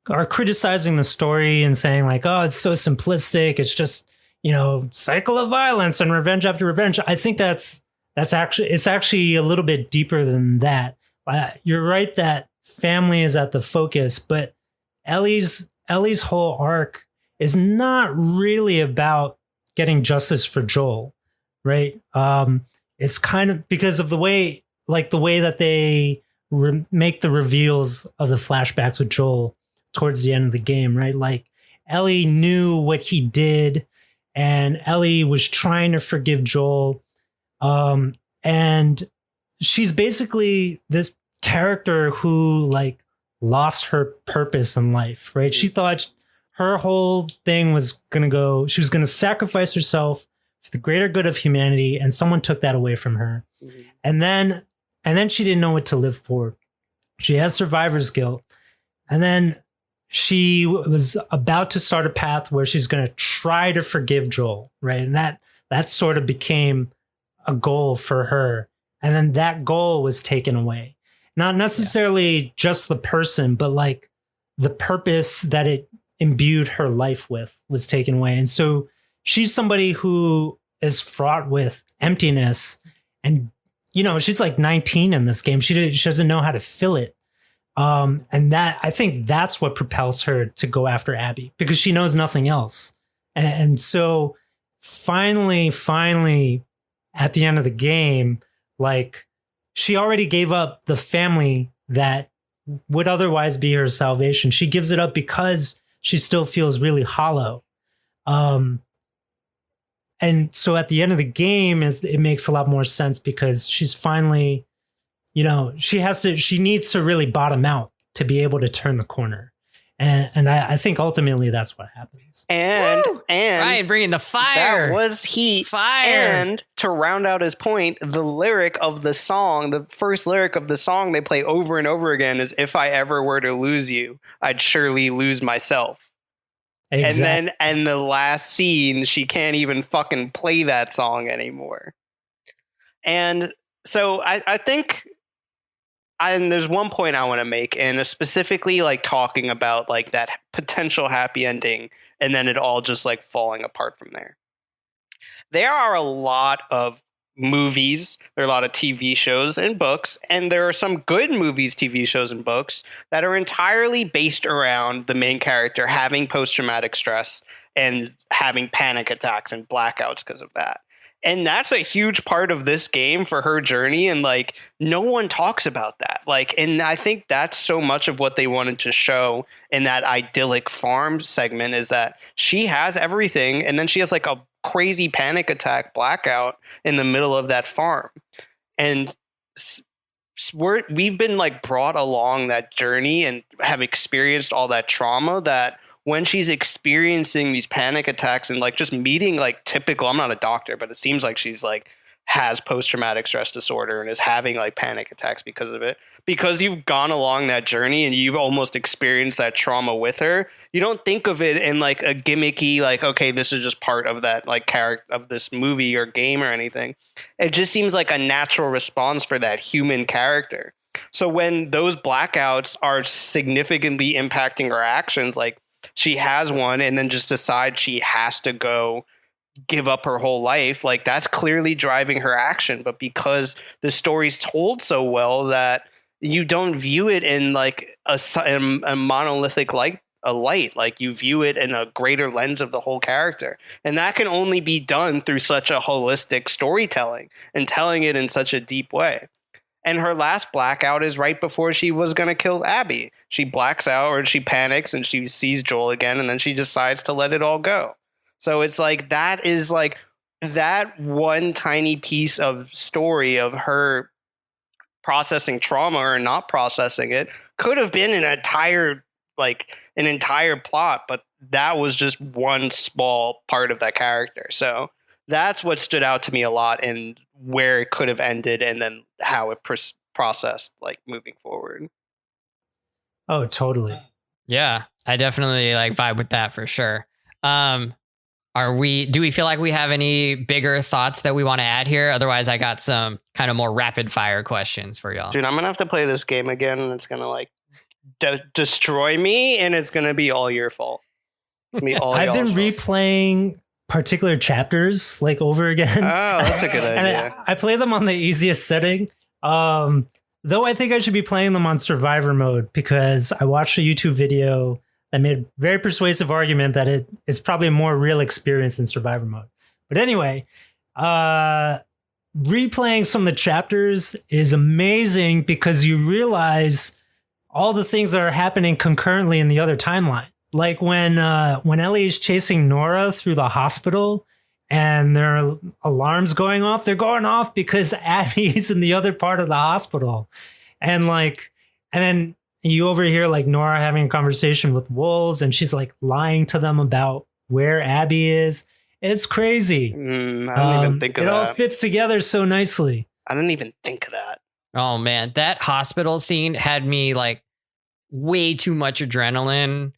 are criticizing the story and saying like, oh, it's so simplistic. It's just, you know, cycle of violence and revenge after revenge. I think it's actually a little bit deeper than that. You're right that family is at the focus, but Ellie's whole arc is not really about getting justice for Joel, right? It's kind of because of the way that they make the reveals of the flashbacks with Joel towards the end of the game, right? Like Ellie knew what he did, and Ellie was trying to forgive Joel. And she's basically this character who like lost her purpose in life, right? She thought her whole thing was she was going to sacrifice herself for the greater good of humanity, and someone took that away from her. And then she didn't know what to live for. She has survivor's guilt. And then she was about to start a path where she's going to try to forgive Joel, right? And that sort of became a goal for her. And then that goal was taken away. Not necessarily just the person, but like the purpose that it imbued her life with was taken away. And so she's somebody who is fraught with emptiness. And, you know, she's like 19 in this game. She doesn't know how to fill it. And that, I think that's what propels her to go after Abby, because she knows nothing else. And so finally, at the end of the game, like she already gave up the family that would otherwise be her salvation. She gives it up because she still feels really hollow. And so at the end of the game, it makes a lot more sense, because she's finally, you know, she needs to really bottom out to be able to turn the corner. And I think ultimately that's what happens. And Ryan bringing the fire. That was heat. Fire. And to round out his point, the lyric of the song, the first lyric of the song they play over and over again is, "If I ever were to lose you, I'd surely lose myself." Exactly. And the last scene, she can't even fucking play that song anymore. And so I think, and there's one point I want to make, and specifically like talking about like that potential happy ending, and then it all just like falling apart from there. There are a lot of movies, there are a lot of TV shows and books, and there are some good movies, TV shows, and books that are entirely based around the main character having post-traumatic stress and having panic attacks and blackouts because of that. And that's a huge part of this game for her journey. And like, no one talks about that. Like, and I think that's so much of what they wanted to show in that idyllic farm segment is that she has everything. And then she has like a crazy panic attack blackout in the middle of that farm. And we've been like brought along that journey and have experienced all that trauma that when she's experiencing these panic attacks and like just meeting like typical, I'm not a doctor, but it seems like she's like has post-traumatic stress disorder and is having like panic attacks because of it. Because you've gone along that journey and you've almost experienced that trauma with her. You don't think of it in like a gimmicky, like, okay, this is just part of that like character of this movie or game or anything. It just seems like a natural response for that human character. So when those blackouts are significantly impacting her actions, like she has one and then just decides she has to go give up her whole life, like that's clearly driving her action. But because the story's told so well that you don't view it in like a monolithic light, like you view it in a greater lens of the whole character. And that can only be done through such a holistic storytelling and telling it in such a deep way. And her last blackout is right before she was going to kill Abby. She blacks out or she panics and she sees Joel again and then she decides to let it all go. So it's like that is like that one tiny piece of story of her processing trauma or not processing it could have been an entire plot, but that was just one small part of that character. So that's what stood out to me a lot in where it could have ended and then how it processed like moving forward. Oh, totally. Yeah, I definitely like vibe with that for sure. Do we feel like we have any bigger thoughts that we want to add here? Otherwise, I got some kind of more rapid fire questions for y'all. Dude, I'm going to have to play this game again and it's going to like destroy me and it's going to be all your fault. I've been replaying particular chapters like over again. Oh, that's a good idea. And I play them on the easiest setting. Though I think I should be playing them on survivor mode because I watched a YouTube video that made a very persuasive argument that it's probably a more real experience in survivor mode. But anyway, replaying some of the chapters is amazing because you realize all the things that are happening concurrently in the other timeline. Like when Ellie is chasing Nora through the hospital and there are alarms going off, they're going off because Abby's in the other part of the hospital. And then you overhear like Nora having a conversation with wolves and she's like lying to them about where Abby is. It's crazy. I didn't even think of that. It all fits together so nicely. I didn't even think of that. Oh man, that hospital scene had me like way too much adrenaline.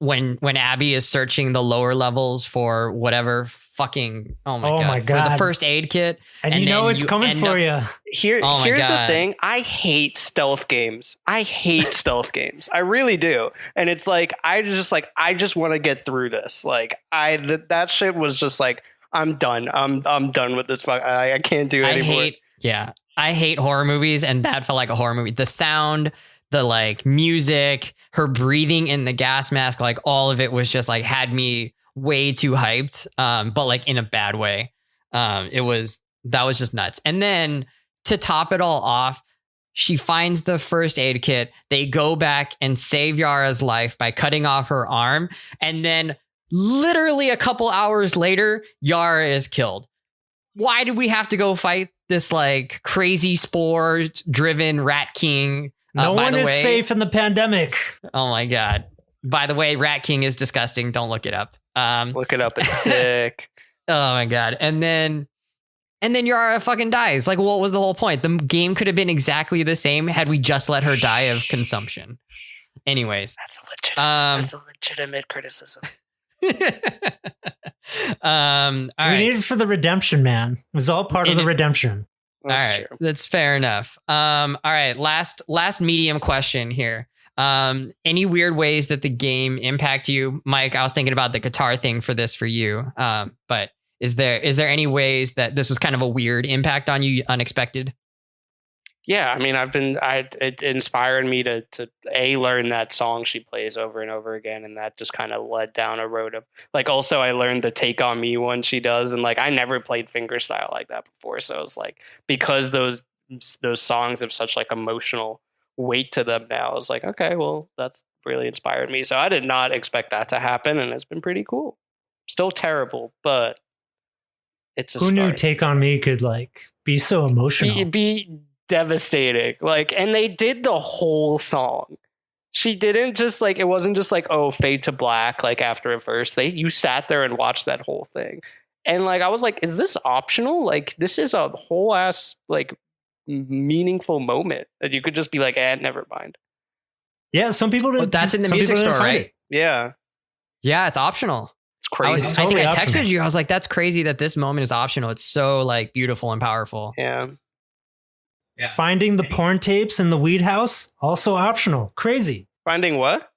When Abby is searching the lower levels for whatever fucking God for the first aid kit, and you know it's coming for you. Here's the thing: I hate stealth games. I really do. And it's like I just want to get through this. Like that shit was just like I'm done. I'm done with this. I can't do it anymore. I hate horror movies, and that felt like a horror movie. The sound, the like music, her breathing in the gas mask, like all of it was just like had me way too hyped. But like in a bad way. That was just nuts. And then to top it all off, she finds the first aid kit. They go back and save Yara's life by cutting off her arm. And then literally a couple hours later, Yara is killed. Why did we have to go fight this like crazy spore driven Rat King? No one is safe in the pandemic. Oh my God. By the way, Rat King is disgusting. Don't look it up. Look it up. It's sick. Oh my God. And then Yara fucking dies. Like, what was the whole point? The game could have been exactly the same had we just let her die of consumption. Anyways. That's a legitimate criticism. All right. We need it for the redemption, man. It was all part of the redemption. That's true. That's fair enough. All right. Last medium question here. Any weird ways that the game impact you? Mike, I was thinking about the guitar thing for you. But Is there any ways that this was kind of a weird impact on you, unexpected? Yeah, I mean, it inspired me to learn that song she plays over and over again, and that just kind of led down a road of like. Also, I learned the "Take on Me" one she does, and like I never played fingerstyle like that before, so it's like because those songs have such like emotional weight to them now. I was like, okay, well, that's really inspired me. So I did not expect that to happen, and it's been pretty cool. Still terrible, but it's a who knew "Take on Me" could like be so emotional, be devastating. Like, and they did the whole song. She didn't just like, it wasn't just like, oh, fade to black like after a verse. You sat there and watched that whole thing, and like I was like, is this optional? Like, this is a whole ass like meaningful moment that you could just be like, never mind. Yeah, some people didn't. But that's in the music store, right? Yeah, it's optional. It's crazy. I think I texted you. I was like, that's crazy that this moment is optional. It's so like beautiful and powerful. Yeah. Finding the porn tapes in the weed house, also optional. Crazy. Finding what?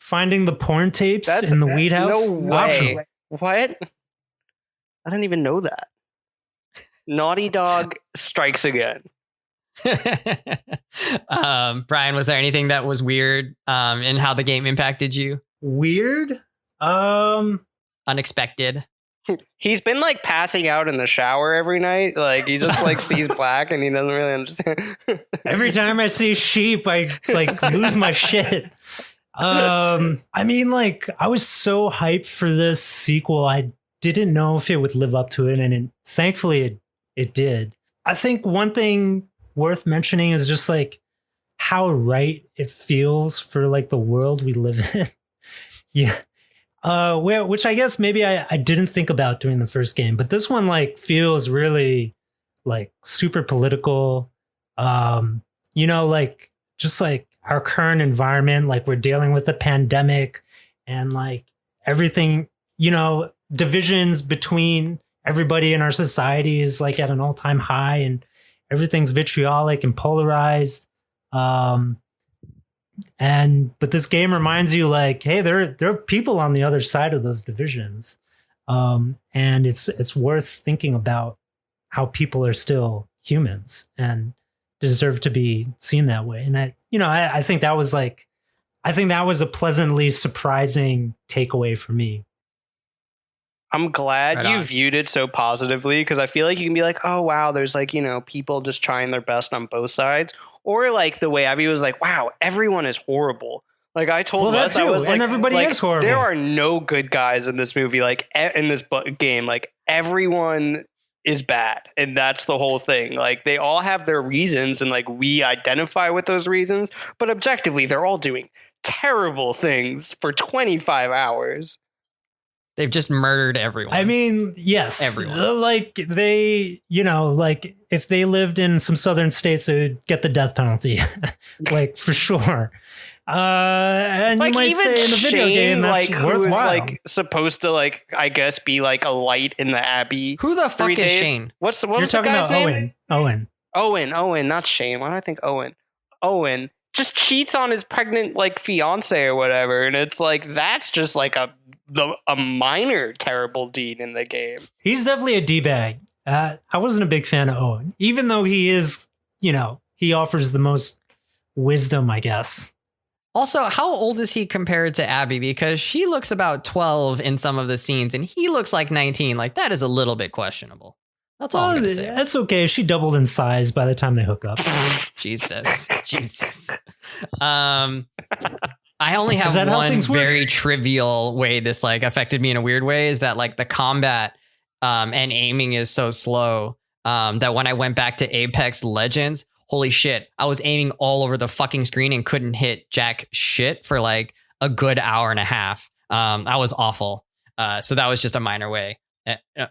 Finding the porn tapes in the weed house. No way. Optional. What? I didn't even know that. Naughty Dog strikes again. Brian, was there anything that was weird in how the game impacted you? Weird? Unexpected. He's been like passing out in the shower every night. Like he just like sees black and he doesn't really understand. Every time I see sheep, I like lose my shit. I mean, like I was so hyped for this sequel. I didn't know if it would live up to it, and thankfully it did. I think one thing worth mentioning is just like how right it feels for like the world we live in. Yeah. Which I guess maybe I didn't think about during the first game, but this one like feels really like super political. You know, like just like our current environment, like we're dealing with a pandemic and like everything, you know, divisions between everybody in our society is like at an all-time high and everything's vitriolic and polarized. But this game reminds you like, hey, there are people on the other side of those divisions. And it's worth thinking about how people are still humans and deserve to be seen that way. And I think that was a pleasantly surprising takeaway for me. I'm glad you viewed it so positively, because I feel like you can be like, oh, wow, there's like, you know, people just trying their best on both sides. Or like the way Abby was like, wow, everyone is horrible. Like I told Wes, I was like, and everybody is horrible. There are no good guys in this movie. Like in this game, like everyone is bad. And that's the whole thing. Like they all have their reasons and like we identify with those reasons. But objectively, they're all doing terrible things for 25 hours. They've just murdered everyone. I mean, yes. Everyone. Like they, you know, like if they lived in some southern states, they would get the death penalty. Like for sure. And like, you might say in the video game that's like, worthwhile. Who is like supposed to like, I guess, be like a light in the Abbey. Who the fuck is Shane? What was the guy's name? Owen, not Shane. Why do I think Owen? Owen just cheats on his pregnant like fiance or whatever, and it's like that's just like a minor terrible deed in the game. He's definitely a D-bag. I wasn't a big fan of Owen, even though he is, you know, he offers the most wisdom, I guess. Also, how old is he compared to Abby? Because she looks about 12 in some of the scenes and he looks like 19. Like that is a little bit questionable. That's all I'm going to say. That's okay. She doubled in size by the time they hook up. Jesus. I only have one very trivial way this like affected me in a weird way, is that like the combat and aiming is so slow that when I went back to Apex Legends, holy shit, I was aiming all over the fucking screen and couldn't hit jack shit for like a good hour and a half. I was awful. So that was just a minor way,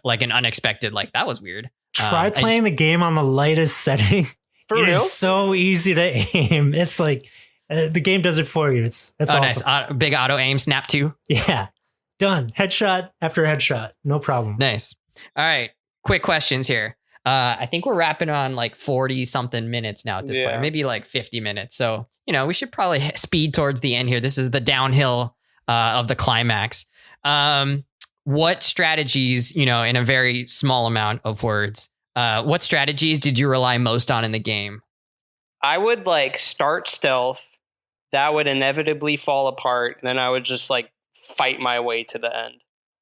like an unexpected, like that was weird. Try playing the game on the lightest setting. For real? It's so easy to aim. It's like the game does it for you. It's awesome. Nice. Big auto aim, snap 2. Yeah. Done. Headshot after headshot. No problem. Nice. All right. Quick questions here. I think we're wrapping on like 40 something minutes now at this point, maybe like 50 minutes. So, you know, we should probably speed towards the end here. This is the downhill of the climax. what strategies, in a very small amount of words, what strategies did you rely most on in the game? I would start stealth. That would inevitably fall apart. And then I would just fight my way to the end.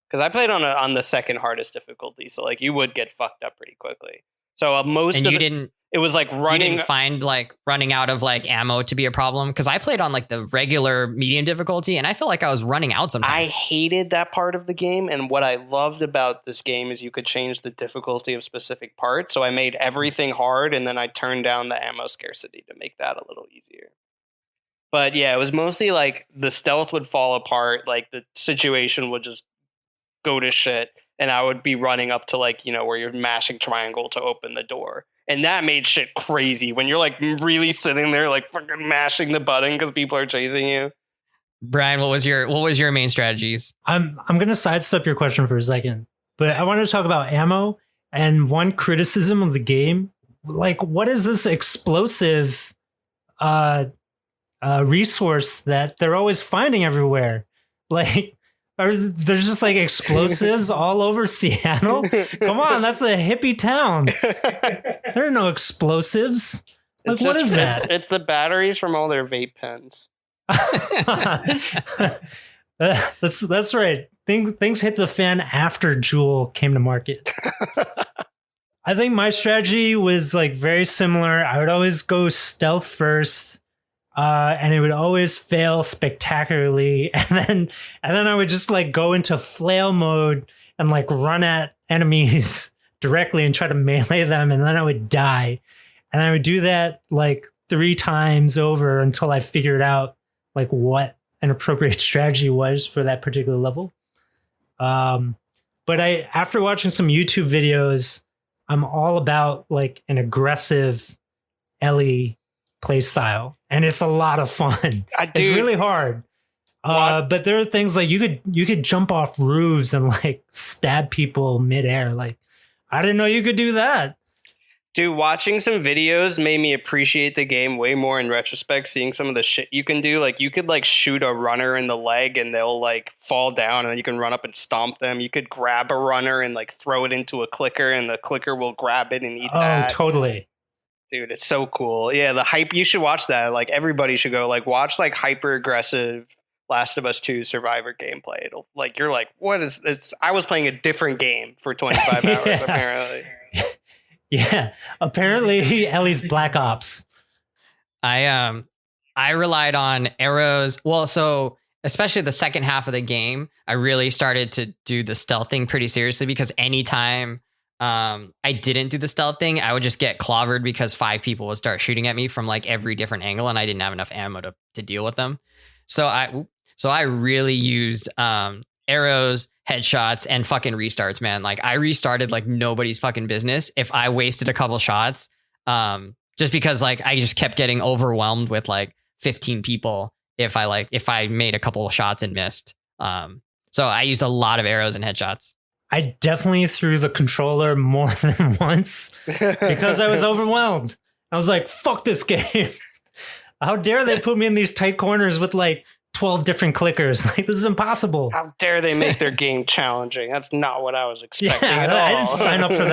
Because I played on the second hardest difficulty. So you would get fucked up pretty quickly. So it was running. You didn't find running out of ammo to be a problem? Because I played on the regular medium difficulty, and I feel like I was running out sometimes. I hated that part of the game, and what I loved about this game is you could change the difficulty of specific parts. So I made everything hard, and then I turned down the ammo scarcity to make that a little easier. But yeah, it was mostly the stealth would fall apart, the situation would just go to shit, and I would be running up to where you're mashing triangle to open the door. And that made shit crazy when you're really sitting there fucking mashing the button because people are chasing you. Brian, what was your main strategies? I'm gonna sidestep your question for a second, but I wanted to talk about ammo and one criticism of the game. What is this explosive resource that they're always finding everywhere? There's just explosives all over Seattle. Come on, that's a hippie town. There are no explosives. What is that? It's the batteries from all their vape pens. That's right. Things hit the fan after Juul came to market. I think my strategy was very similar. I would always go stealth first. And it would always fail spectacularly. And then I would just go into flail mode and run at enemies directly and try to melee them. And then I would die. And I would do that 3 times over until I figured out what an appropriate strategy was for that particular level. But after watching some YouTube videos, I'm all about an aggressive Ellie play style, and it's a lot of fun. It's really hard, but there are things you could jump off roofs and stab people midair. I didn't know you could do that. Dude, watching some videos made me appreciate the game way more in retrospect. Seeing some of the shit you can do, you could shoot a runner in the leg and they'll fall down, and then you can run up and stomp them. You could grab a runner and throw it into a clicker, and the clicker will grab it and eat that. Oh, totally. Dude, it's so cool. Yeah, the hype. You should watch that. Everybody should go. Watch hyper aggressive Last of Us 2 Survivor gameplay. It'll you're what is this? I was playing a different game for 25 hours apparently. Yeah, apparently Ellie's Black Ops. I relied on arrows. Well, so especially the second half of the game, I really started to do the stealth thing pretty seriously, because anytime I didn't do the stealth thing, I would just get clobbered because 5 people would start shooting at me from every different angle, and I didn't have enough ammo to deal with them. So I really used arrows, headshots, and fucking restarts, man. I restarted nobody's fucking business if I wasted a couple shots, just because I just kept getting overwhelmed with 15 people if I made a couple of shots and missed. So I used a lot of arrows and headshots. I definitely threw the controller more than once because I was overwhelmed. I was fuck this game. How dare they put me in these tight corners with 12 different clickers? This is impossible. How dare they make their game challenging? That's not what I was expecting at all. I didn't sign up for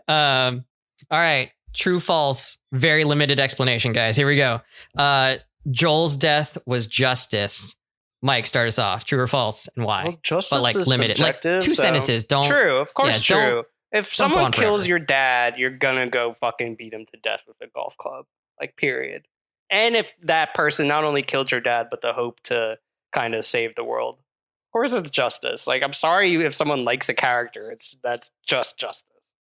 that. All right. True, false. Very limited explanation, guys. Here we go. Joel's death was justice. Mike, start us off. True or false, and why? Well, justice is limited. Two sentences. Don't. True, of course, true. If someone kills your dad, you're gonna go fucking beat him to death with a golf club. Period. And if that person not only killed your dad, but the hope to kind of save the world, of course it's justice. I'm sorry if someone likes a character. That's just justice.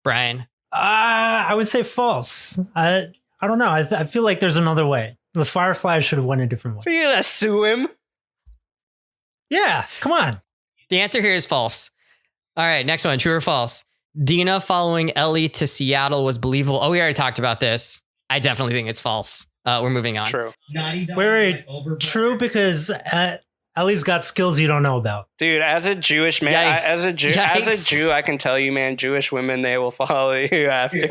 Brian, I would say false. I don't know. I feel like there's another way. The Firefly should have went a different way. Are you gonna sue him? Yeah, come on. The answer here is false. All right, next one. True or false? Dina following Ellie to Seattle was believable. Oh, we already talked about this. I definitely think it's false. We're moving on. True. Wait. True, because Ellie's got skills you don't know about. Dude, as a Jewish man, as a Jew, I can tell you, man, Jewish women, they will follow you after.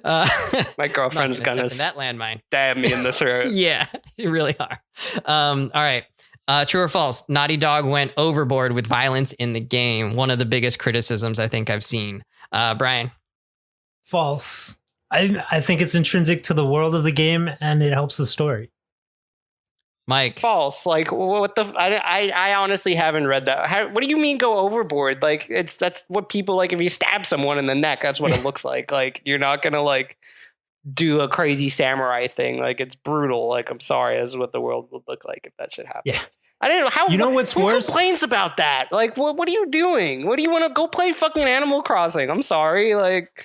My girlfriend's gonna that landmine. Stab me in the throat. Yeah, you really are. All right. True or false? Naughty Dog went overboard with violence in the game. One of the biggest criticisms I think I've seen. Brian? False. I think it's intrinsic to the world of the game and it helps the story. Mike? False. Like, what the? I honestly haven't read that. What do you mean go overboard? Like, that's what people like. If you stab someone in the neck, that's what it looks like. Like, you're not gonna like do a crazy samurai thing. Like, it's brutal. Like, I'm sorry, this is what the world would look like if that shit happens. Yeah. I didn't know how. You know what's worse? Who complains about that? Like, what are you doing? What do you want to go play fucking Animal Crossing? I'm sorry. Like,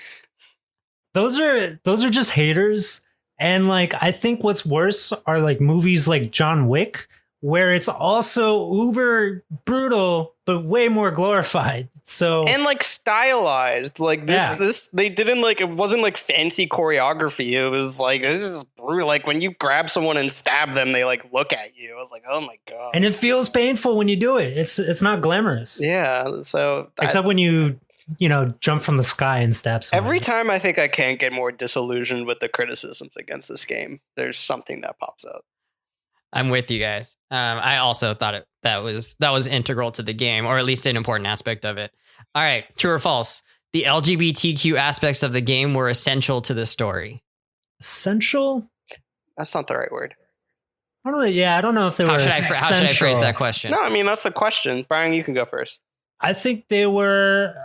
those are just haters. And like, I think what's worse are like movies like John Wick, where it's also uber brutal, but way more glorified. So and like stylized, like this they didn't like, it wasn't like fancy choreography. It was like, this is brutal. Like when you grab someone and stab them, they like look at you. I was like, oh my God. And it feels painful when you do it. It's not glamorous. Yeah. So except when you jump from the sky and stab someone. Every time I think I can't get more disillusioned with the criticisms against this game, there's something that pops up. I'm with you guys. I also thought that was integral to the game, or at least an important aspect of it. All right, true or false? The LGBTQ aspects of the game were essential to the story. Essential? That's not the right word. I don't know if they were essential. How should I phrase that question? No, I mean, that's the question. Brian, you can go first. I think they were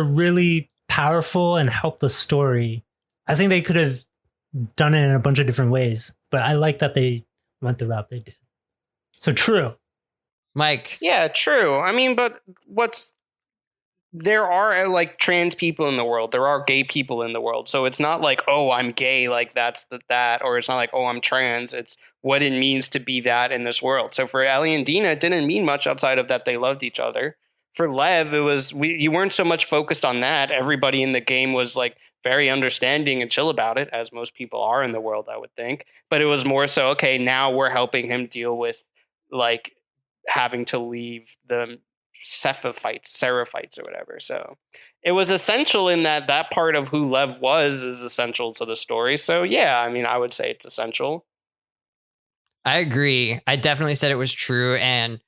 really powerful and helped the story. I think they could have done it in a bunch of different ways, but I like that they went the route they did. So true. Mike? Yeah, true. I mean, but there are like trans people in the world. There are gay people in the world. So it's not like, oh, I'm gay, like that's that. Or it's not like, oh, I'm trans. It's what it means to be that in this world. So for Ellie and Dina, it didn't mean much outside of that they loved each other. For Lev, it was, you weren't so much focused on that. Everybody in the game was like very understanding and chill about it, as most people are in the world, I would think. But it was more so, okay, now we're helping him deal with like having to leave the Seraphites or whatever. So it was essential in that part of who Lev was is essential to the story. So yeah, I mean, I would say it's essential. I agree. I definitely said it was true. And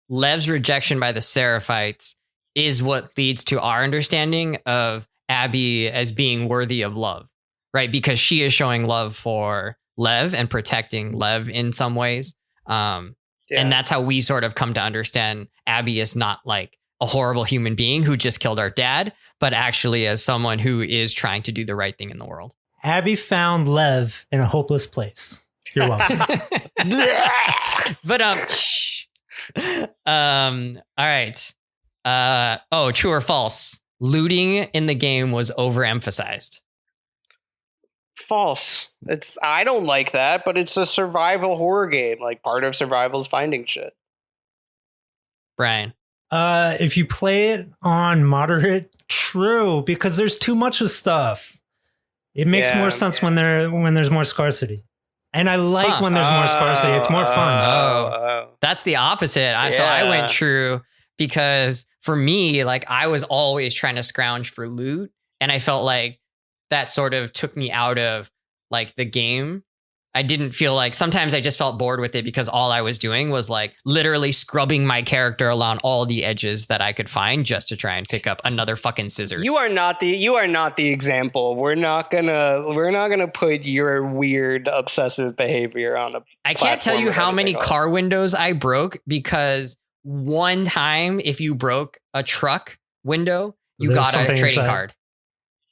Lev's rejection by the Seraphites is what leads to our understanding of Abby as being worthy of love, right? Because she is showing love for Lev and protecting Lev in some ways. And that's how we sort of come to understand Abby is not like a horrible human being who just killed our dad, but actually as someone who is trying to do the right thing in the world. Abby found Lev in a hopeless place. You're welcome. But all right. True or false? Looting in the game was overemphasized. False. I don't like that, but it's a survival horror game. Like part of survival is finding shit. Brian. If you play it on moderate, true, because there's too much of stuff. It makes more sense when there's more scarcity. And I like when there's more scarcity. It's more fun. That's the opposite. So I went true because for me, like I was always trying to scrounge for loot. And I felt like that sort of took me out of like the game. I didn't feel like, sometimes I just felt bored with it because all I was doing was like literally scrubbing my character along all the edges that I could find just to try and pick up another fucking scissors. You are not the example. We're not gonna put your weird obsessive behavior on a I can't tell you how many car windows I broke because one time if you broke a truck window, you got a trading card.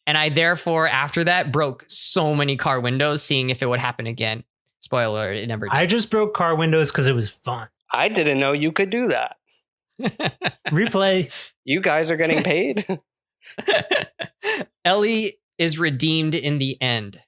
And I therefore, after that, broke so many car windows, seeing if it would happen again. Spoiler, it never did. I just broke car windows because it was fun. I didn't know you could do that. Replay. You guys are getting paid. Ellie is redeemed in the end.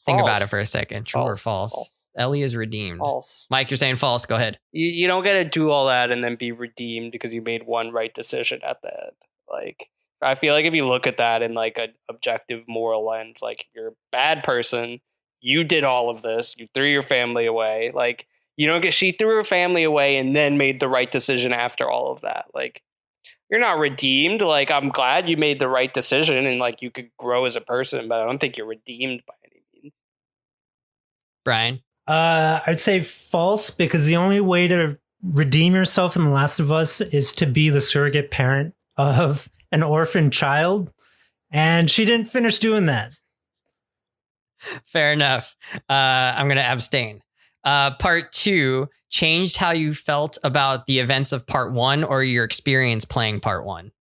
Think about it for a second. True or false? False. Ellie is redeemed. False. Mike, you're saying false. Go ahead. You don't get to do all that and then be redeemed because you made one right decision at the end. Like, I feel like if you look at that in like an objective moral lens, like you're a bad person, you did all of this, you threw your family away. Like she threw her family away and then made the right decision after all of that. Like you're not redeemed. Like, I'm glad you made the right decision and like you could grow as a person, but I don't think you're redeemed by any means. Brian? I'd say false, because the only way to redeem yourself in The Last of Us is to be the surrogate parent of an orphan child. And she didn't finish doing that. Fair enough. I'm going to abstain. Part 2 changed how you felt about the events of part 1 or your experience playing part 1.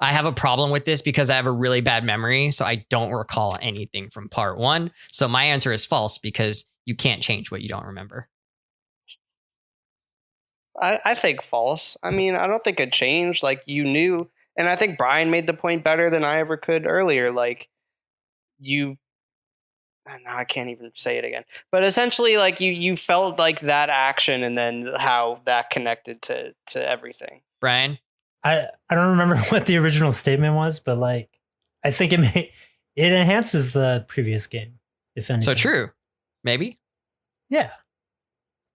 I have a problem with this because I have a really bad memory, so I don't recall anything from part 1. So my answer is false, because you can't change what you don't remember. I think false. I mean, I don't think it changed. Like, you knew, and I think Brian made the point better than I ever could earlier. Like, I can't even say it again. But essentially, like, you felt like that action and then how that connected to everything. Brian? I don't remember what the original statement was, but like, I think it enhances the previous game, if anything. So true. Maybe? Yeah.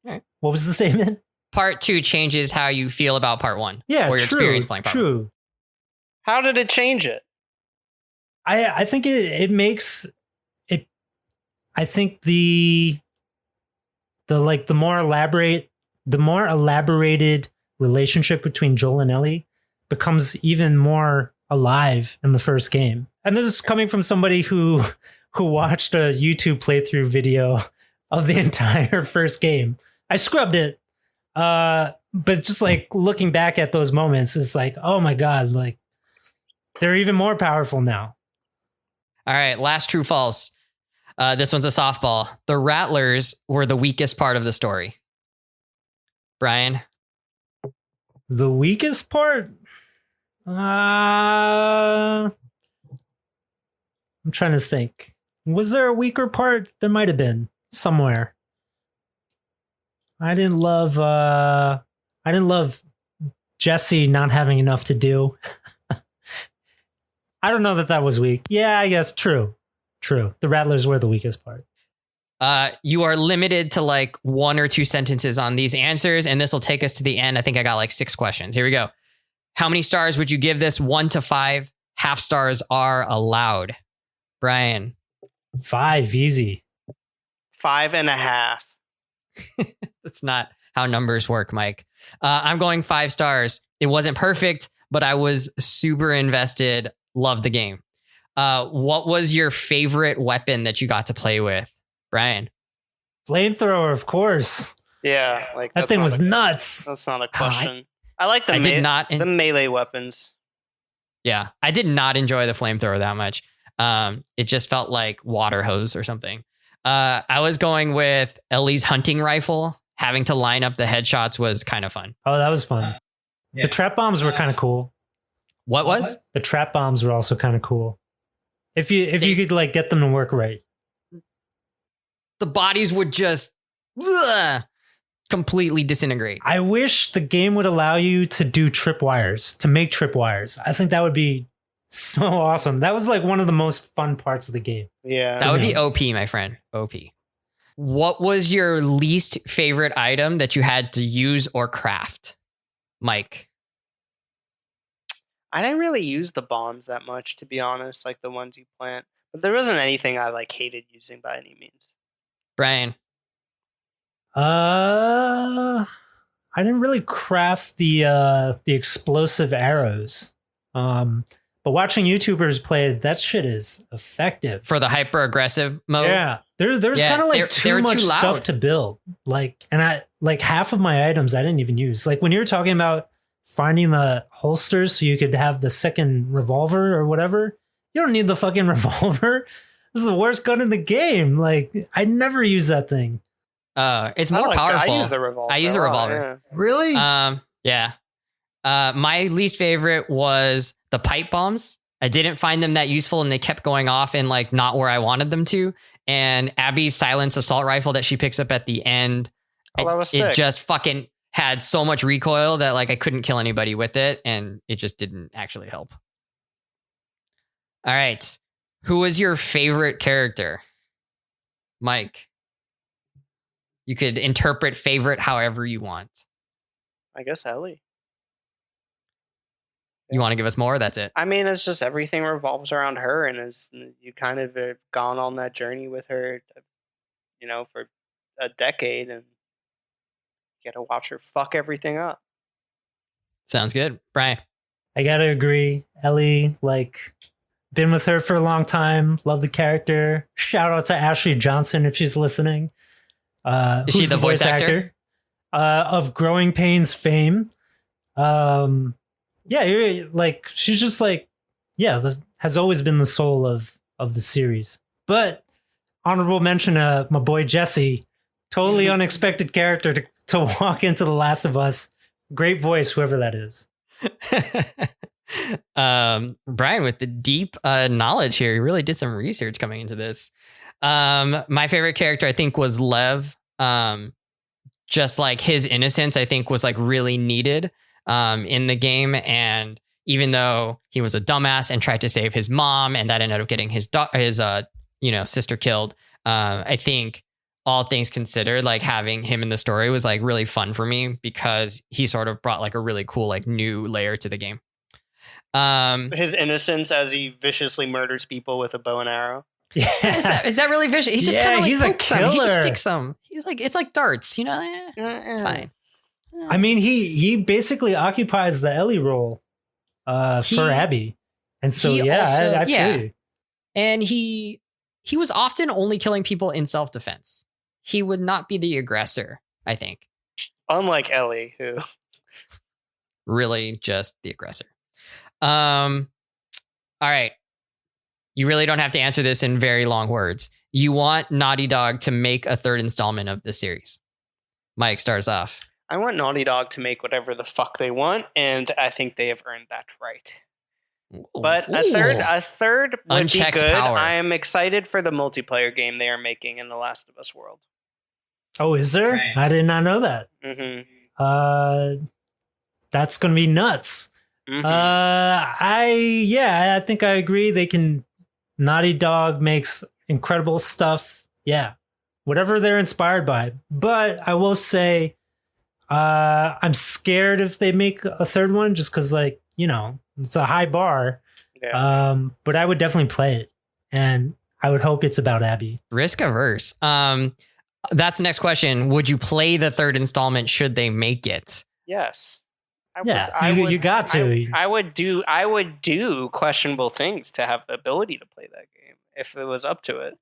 All right. What was the statement? Part 2 changes how you feel about part 1. Yeah, or your experience playing part 1. How did it change it? I think it makes it. I think the more elaborated relationship between Joel and Ellie becomes even more alive in the first game. And this is coming from somebody who watched a YouTube playthrough video of the entire first game. I scrubbed it. But just like looking back at those moments, it's like, oh my God, like they're even more powerful now. All right, last true false. This one's a softball. The Rattlers were the weakest part of the story. Brian? The weakest part? I'm trying to think. Was there a weaker part? There might have been somewhere. I didn't love Jesse not having enough to do. I don't know that was weak. Yeah, I guess true. The Rattlers were the weakest part. You are limited to like 1 or 2 sentences on these answers, and this will take us to the end. I think I got like 6 questions. Here we go. How many stars would you give this? 1 to 5. Half stars are allowed. Brian? 5, easy. 5.5. That's not how numbers work, Mike. I'm going 5 stars. It wasn't perfect, but I was super invested. Loved the game. What was your favorite weapon that you got to play with, Brian? Flamethrower, of course. Yeah, like that thing was nuts. That's not a question. I like the melee weapons. Yeah, I did not enjoy the flamethrower that much. It just felt like water hose or something. I was going with Ellie's hunting rifle. Having to line up the headshots was kind of fun. Oh, that was fun. Yeah. The trap bombs were kind of cool. What was? The trap bombs were also kind of cool. If you could like get them to work right. The bodies would just completely disintegrate. I wish the game would allow you to do tripwires, to make tripwires. I think that would be so awesome. That was like one of the most fun parts of the game. Yeah. That would be OP, my friend. OP. What was your least favorite item that you had to use or craft? Mike? I didn't really use the bombs that much, to be honest, like the ones you plant. But there wasn't anything I like hated using by any means. Brian? I didn't really craft the explosive arrows. But watching YouTubers play, that shit is effective. For the hyper aggressive mode? Yeah. There's kind of like too much stuff to build. Like, and I like half of my items I didn't even use. Like when you were talking about finding the holsters so you could have the second revolver or whatever, you don't need the fucking revolver. This is the worst gun in the game. Like, I never use that thing. It's more powerful. I use the revolver. I use a revolver. Yeah. Really? Yeah. My least favorite was the pipe bombs. I didn't find them that useful, and they kept going off in like not where I wanted them to. And Abby's silence assault rifle that she picks up at the end, that was sick. It just fucking had so much recoil that like I couldn't kill anybody with it, and it just didn't actually help. All right. Who was your favorite character? Mike. You could interpret favorite however you want. I guess Ellie. You want to give us more? That's it. I mean, it's just everything revolves around her, and you kind of have gone on that journey with her, for a decade, and you got to watch her fuck everything up. Sounds good. Brian? I got to agree. Ellie, been with her for a long time. Love the character. Shout out to Ashley Johnson if she's listening. Is she the voice actor? Of Growing Pains fame. She's just has always been the soul of the series. But honorable mention to my boy Jesse. Totally unexpected character to walk into The Last of Us. Great voice, whoever that is. Brian, with the deep knowledge here, he really did some research coming into this. My favorite character, I think, was Lev. Just like his innocence, I think, was really needed in the game. And even though he was a dumbass and tried to save his mom, and that ended up getting his sister killed, I think all things considered, having him in the story was really fun for me because he sort of brought a really cool new layer to the game. His innocence as he viciously murders people with a bow and arrow. Yeah. Is that really vicious? He's just kind of pokes them. He just sticks them. He's it's like darts, it's fine. I mean, he basically occupies the Ellie role for Abby. And so, I feel you. And he was often only killing people in self-defense. He would not be the aggressor, I think. Unlike Ellie, who... really just the aggressor. All right. You really don't have to answer this in very long words. You want Naughty Dog to make a third installment of this series. Mike starts off. I want Naughty Dog to make whatever the fuck they want, and I think they have earned that right. But a third would Unchecked be good. Power. I am excited for the multiplayer game they are making in The Last of Us world. Oh, is there? Right. I did not know that. Mm-hmm. That's going to be nuts. Mm-hmm. I think I agree. Naughty Dog makes incredible stuff. Yeah. Whatever they're inspired by. But I will say, I'm scared if they make a third one just because, it's a high bar. Yeah. But I would definitely play it. And I would hope it's about Abby. Risk averse. That's the next question. Would you play the third installment should they make it? Yes. You got to. I would do questionable things to have the ability to play that game if it was up to it.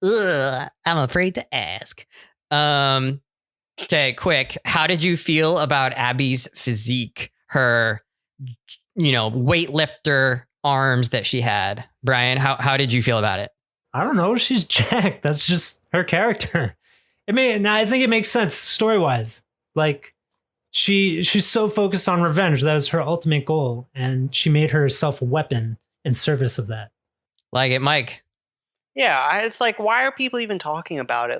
Ugh, I'm afraid to ask. Okay, quick. How did you feel about Abby's physique? Her, weightlifter arms that she had. Brian, how did you feel about it? I don't know. She's jacked. That's just her character. I think it makes sense story-wise. She's so focused on revenge. That was her ultimate goal. And she made herself a weapon in service of that. Like it, Mike. Yeah, it's why are people even talking about it?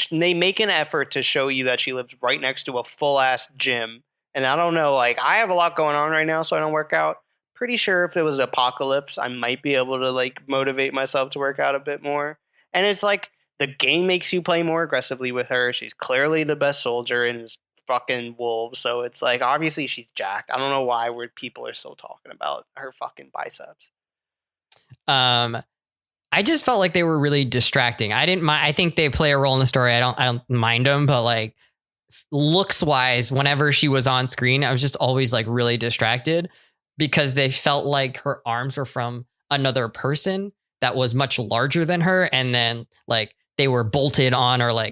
They make an effort to show you that she lives right next to a full-ass gym. And I don't know, I have a lot going on right now, so I don't work out. Pretty sure if there was an apocalypse, I might be able to, motivate myself to work out a bit more. And it's the game makes you play more aggressively with her. She's clearly the best soldier in this fucking wolves. So it's obviously she's jacked. I don't know why people are still talking about her fucking biceps. I just felt like they were really distracting. I didn't mind. I think they play a role in the story. I don't mind them, but looks wise, whenever she was on screen, I was just always really distracted because they felt like her arms were from another person that was much larger than her. And then they were bolted on or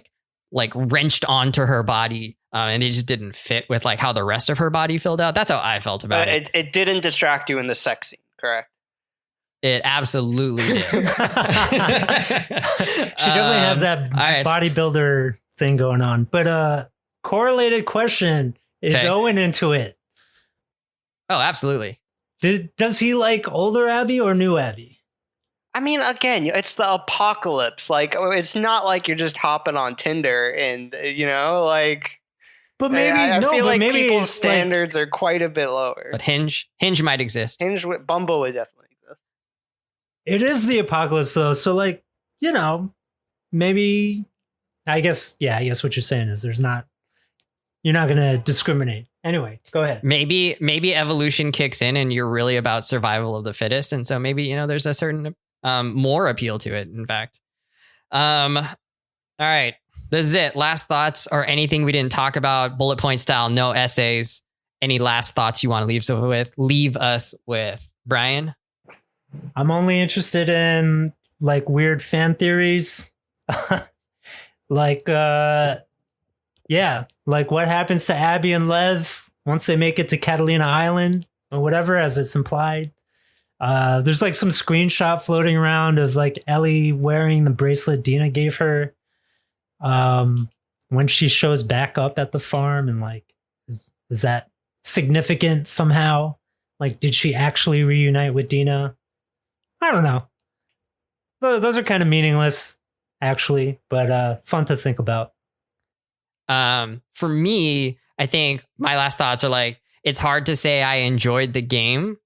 wrenched onto her body. And they just didn't fit with how the rest of her body filled out. That's how I felt about it. It didn't distract you in the sex scene, correct? It absolutely did. She definitely has that bodybuilder thing going on. But correlated question, is Owen into it? Oh, absolutely. Does he like older Abby or new Abby? I mean, again, it's the apocalypse. It's not you're just hopping on Tinder and, But maybe I feel maybe people's standards are quite a bit lower. But Hinge might exist. Bumble would definitely exist. It is the apocalypse though, so maybe I guess what you're saying is there's not you're not gonna discriminate. Anyway, go ahead. Maybe evolution kicks in and you're really about survival of the fittest, and so maybe there's a certain more appeal to it. In fact, all right, this is it. Last thoughts or anything we didn't talk about, bullet point style, no essays. Any last thoughts you want to leave us with, Brian? I'm only interested in like weird fan theories, like like what happens to Abby and Lev once they make it to Catalina Island or whatever, as it's implied. There's like some screenshot floating around of like Ellie wearing the bracelet Dina gave her when she shows back up at the farm, and like is that significant somehow? Like, did she actually reunite with Dina? I don't know. Those are kind of meaningless, actually, but fun to think about. For me, I think my last thoughts are like, it's hard to say I enjoyed the game,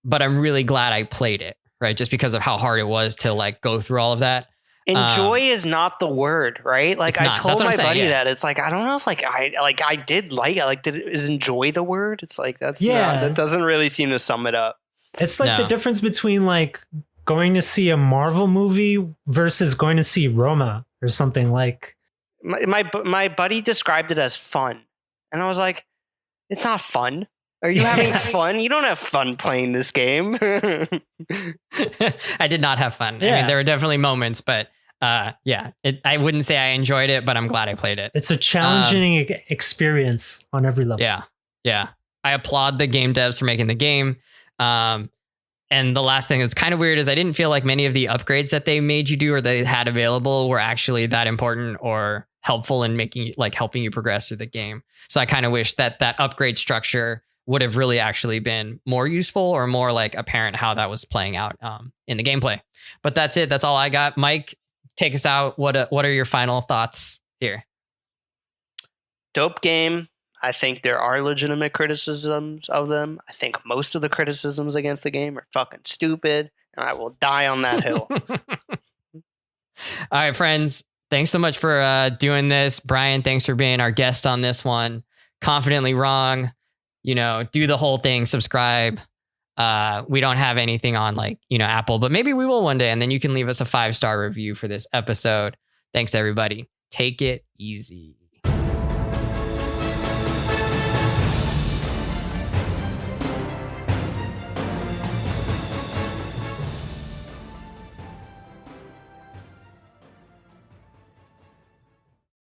but I'm really glad I played it, right? Just because of how hard it was to like go through all of that. Enjoy is not the word, right? Like I told my buddy that it's like, I don't know if I did like it. Like, is enjoy the word? It's like, that doesn't really seem to sum it up. It's like the difference between like going to see a Marvel movie versus going to see Roma or something. Like my buddy described it as fun. And I was like, it's not fun. Are you having fun? You don't have fun playing this game. I did not have fun. Yeah. I mean, there were definitely moments, but I wouldn't say I enjoyed it, but I'm glad I played it. It's a challenging experience on every level. Yeah. Yeah. I applaud the game devs for making the game. And the last thing that's kind of weird is I didn't feel like many of the upgrades that they made you do or they had available were actually that important or helpful in helping you progress through the game. So I kind of wish that upgrade structure would have really actually been more useful or more like apparent how that was playing out in the gameplay. But that's it. That's all I got. Mike, take us out. What are your final thoughts here? Dope game. I think there are legitimate criticisms of them. I think most of the criticisms against the game are fucking stupid, and I will die on that hill. All right, friends. Thanks so much for doing this. Brian, thanks for being our guest on this one. Confidently Wrong. Do the whole thing, subscribe. We don't have anything on Apple, but maybe we will one day. And then you can leave us a 5-star review for this episode. Thanks, everybody. Take it easy.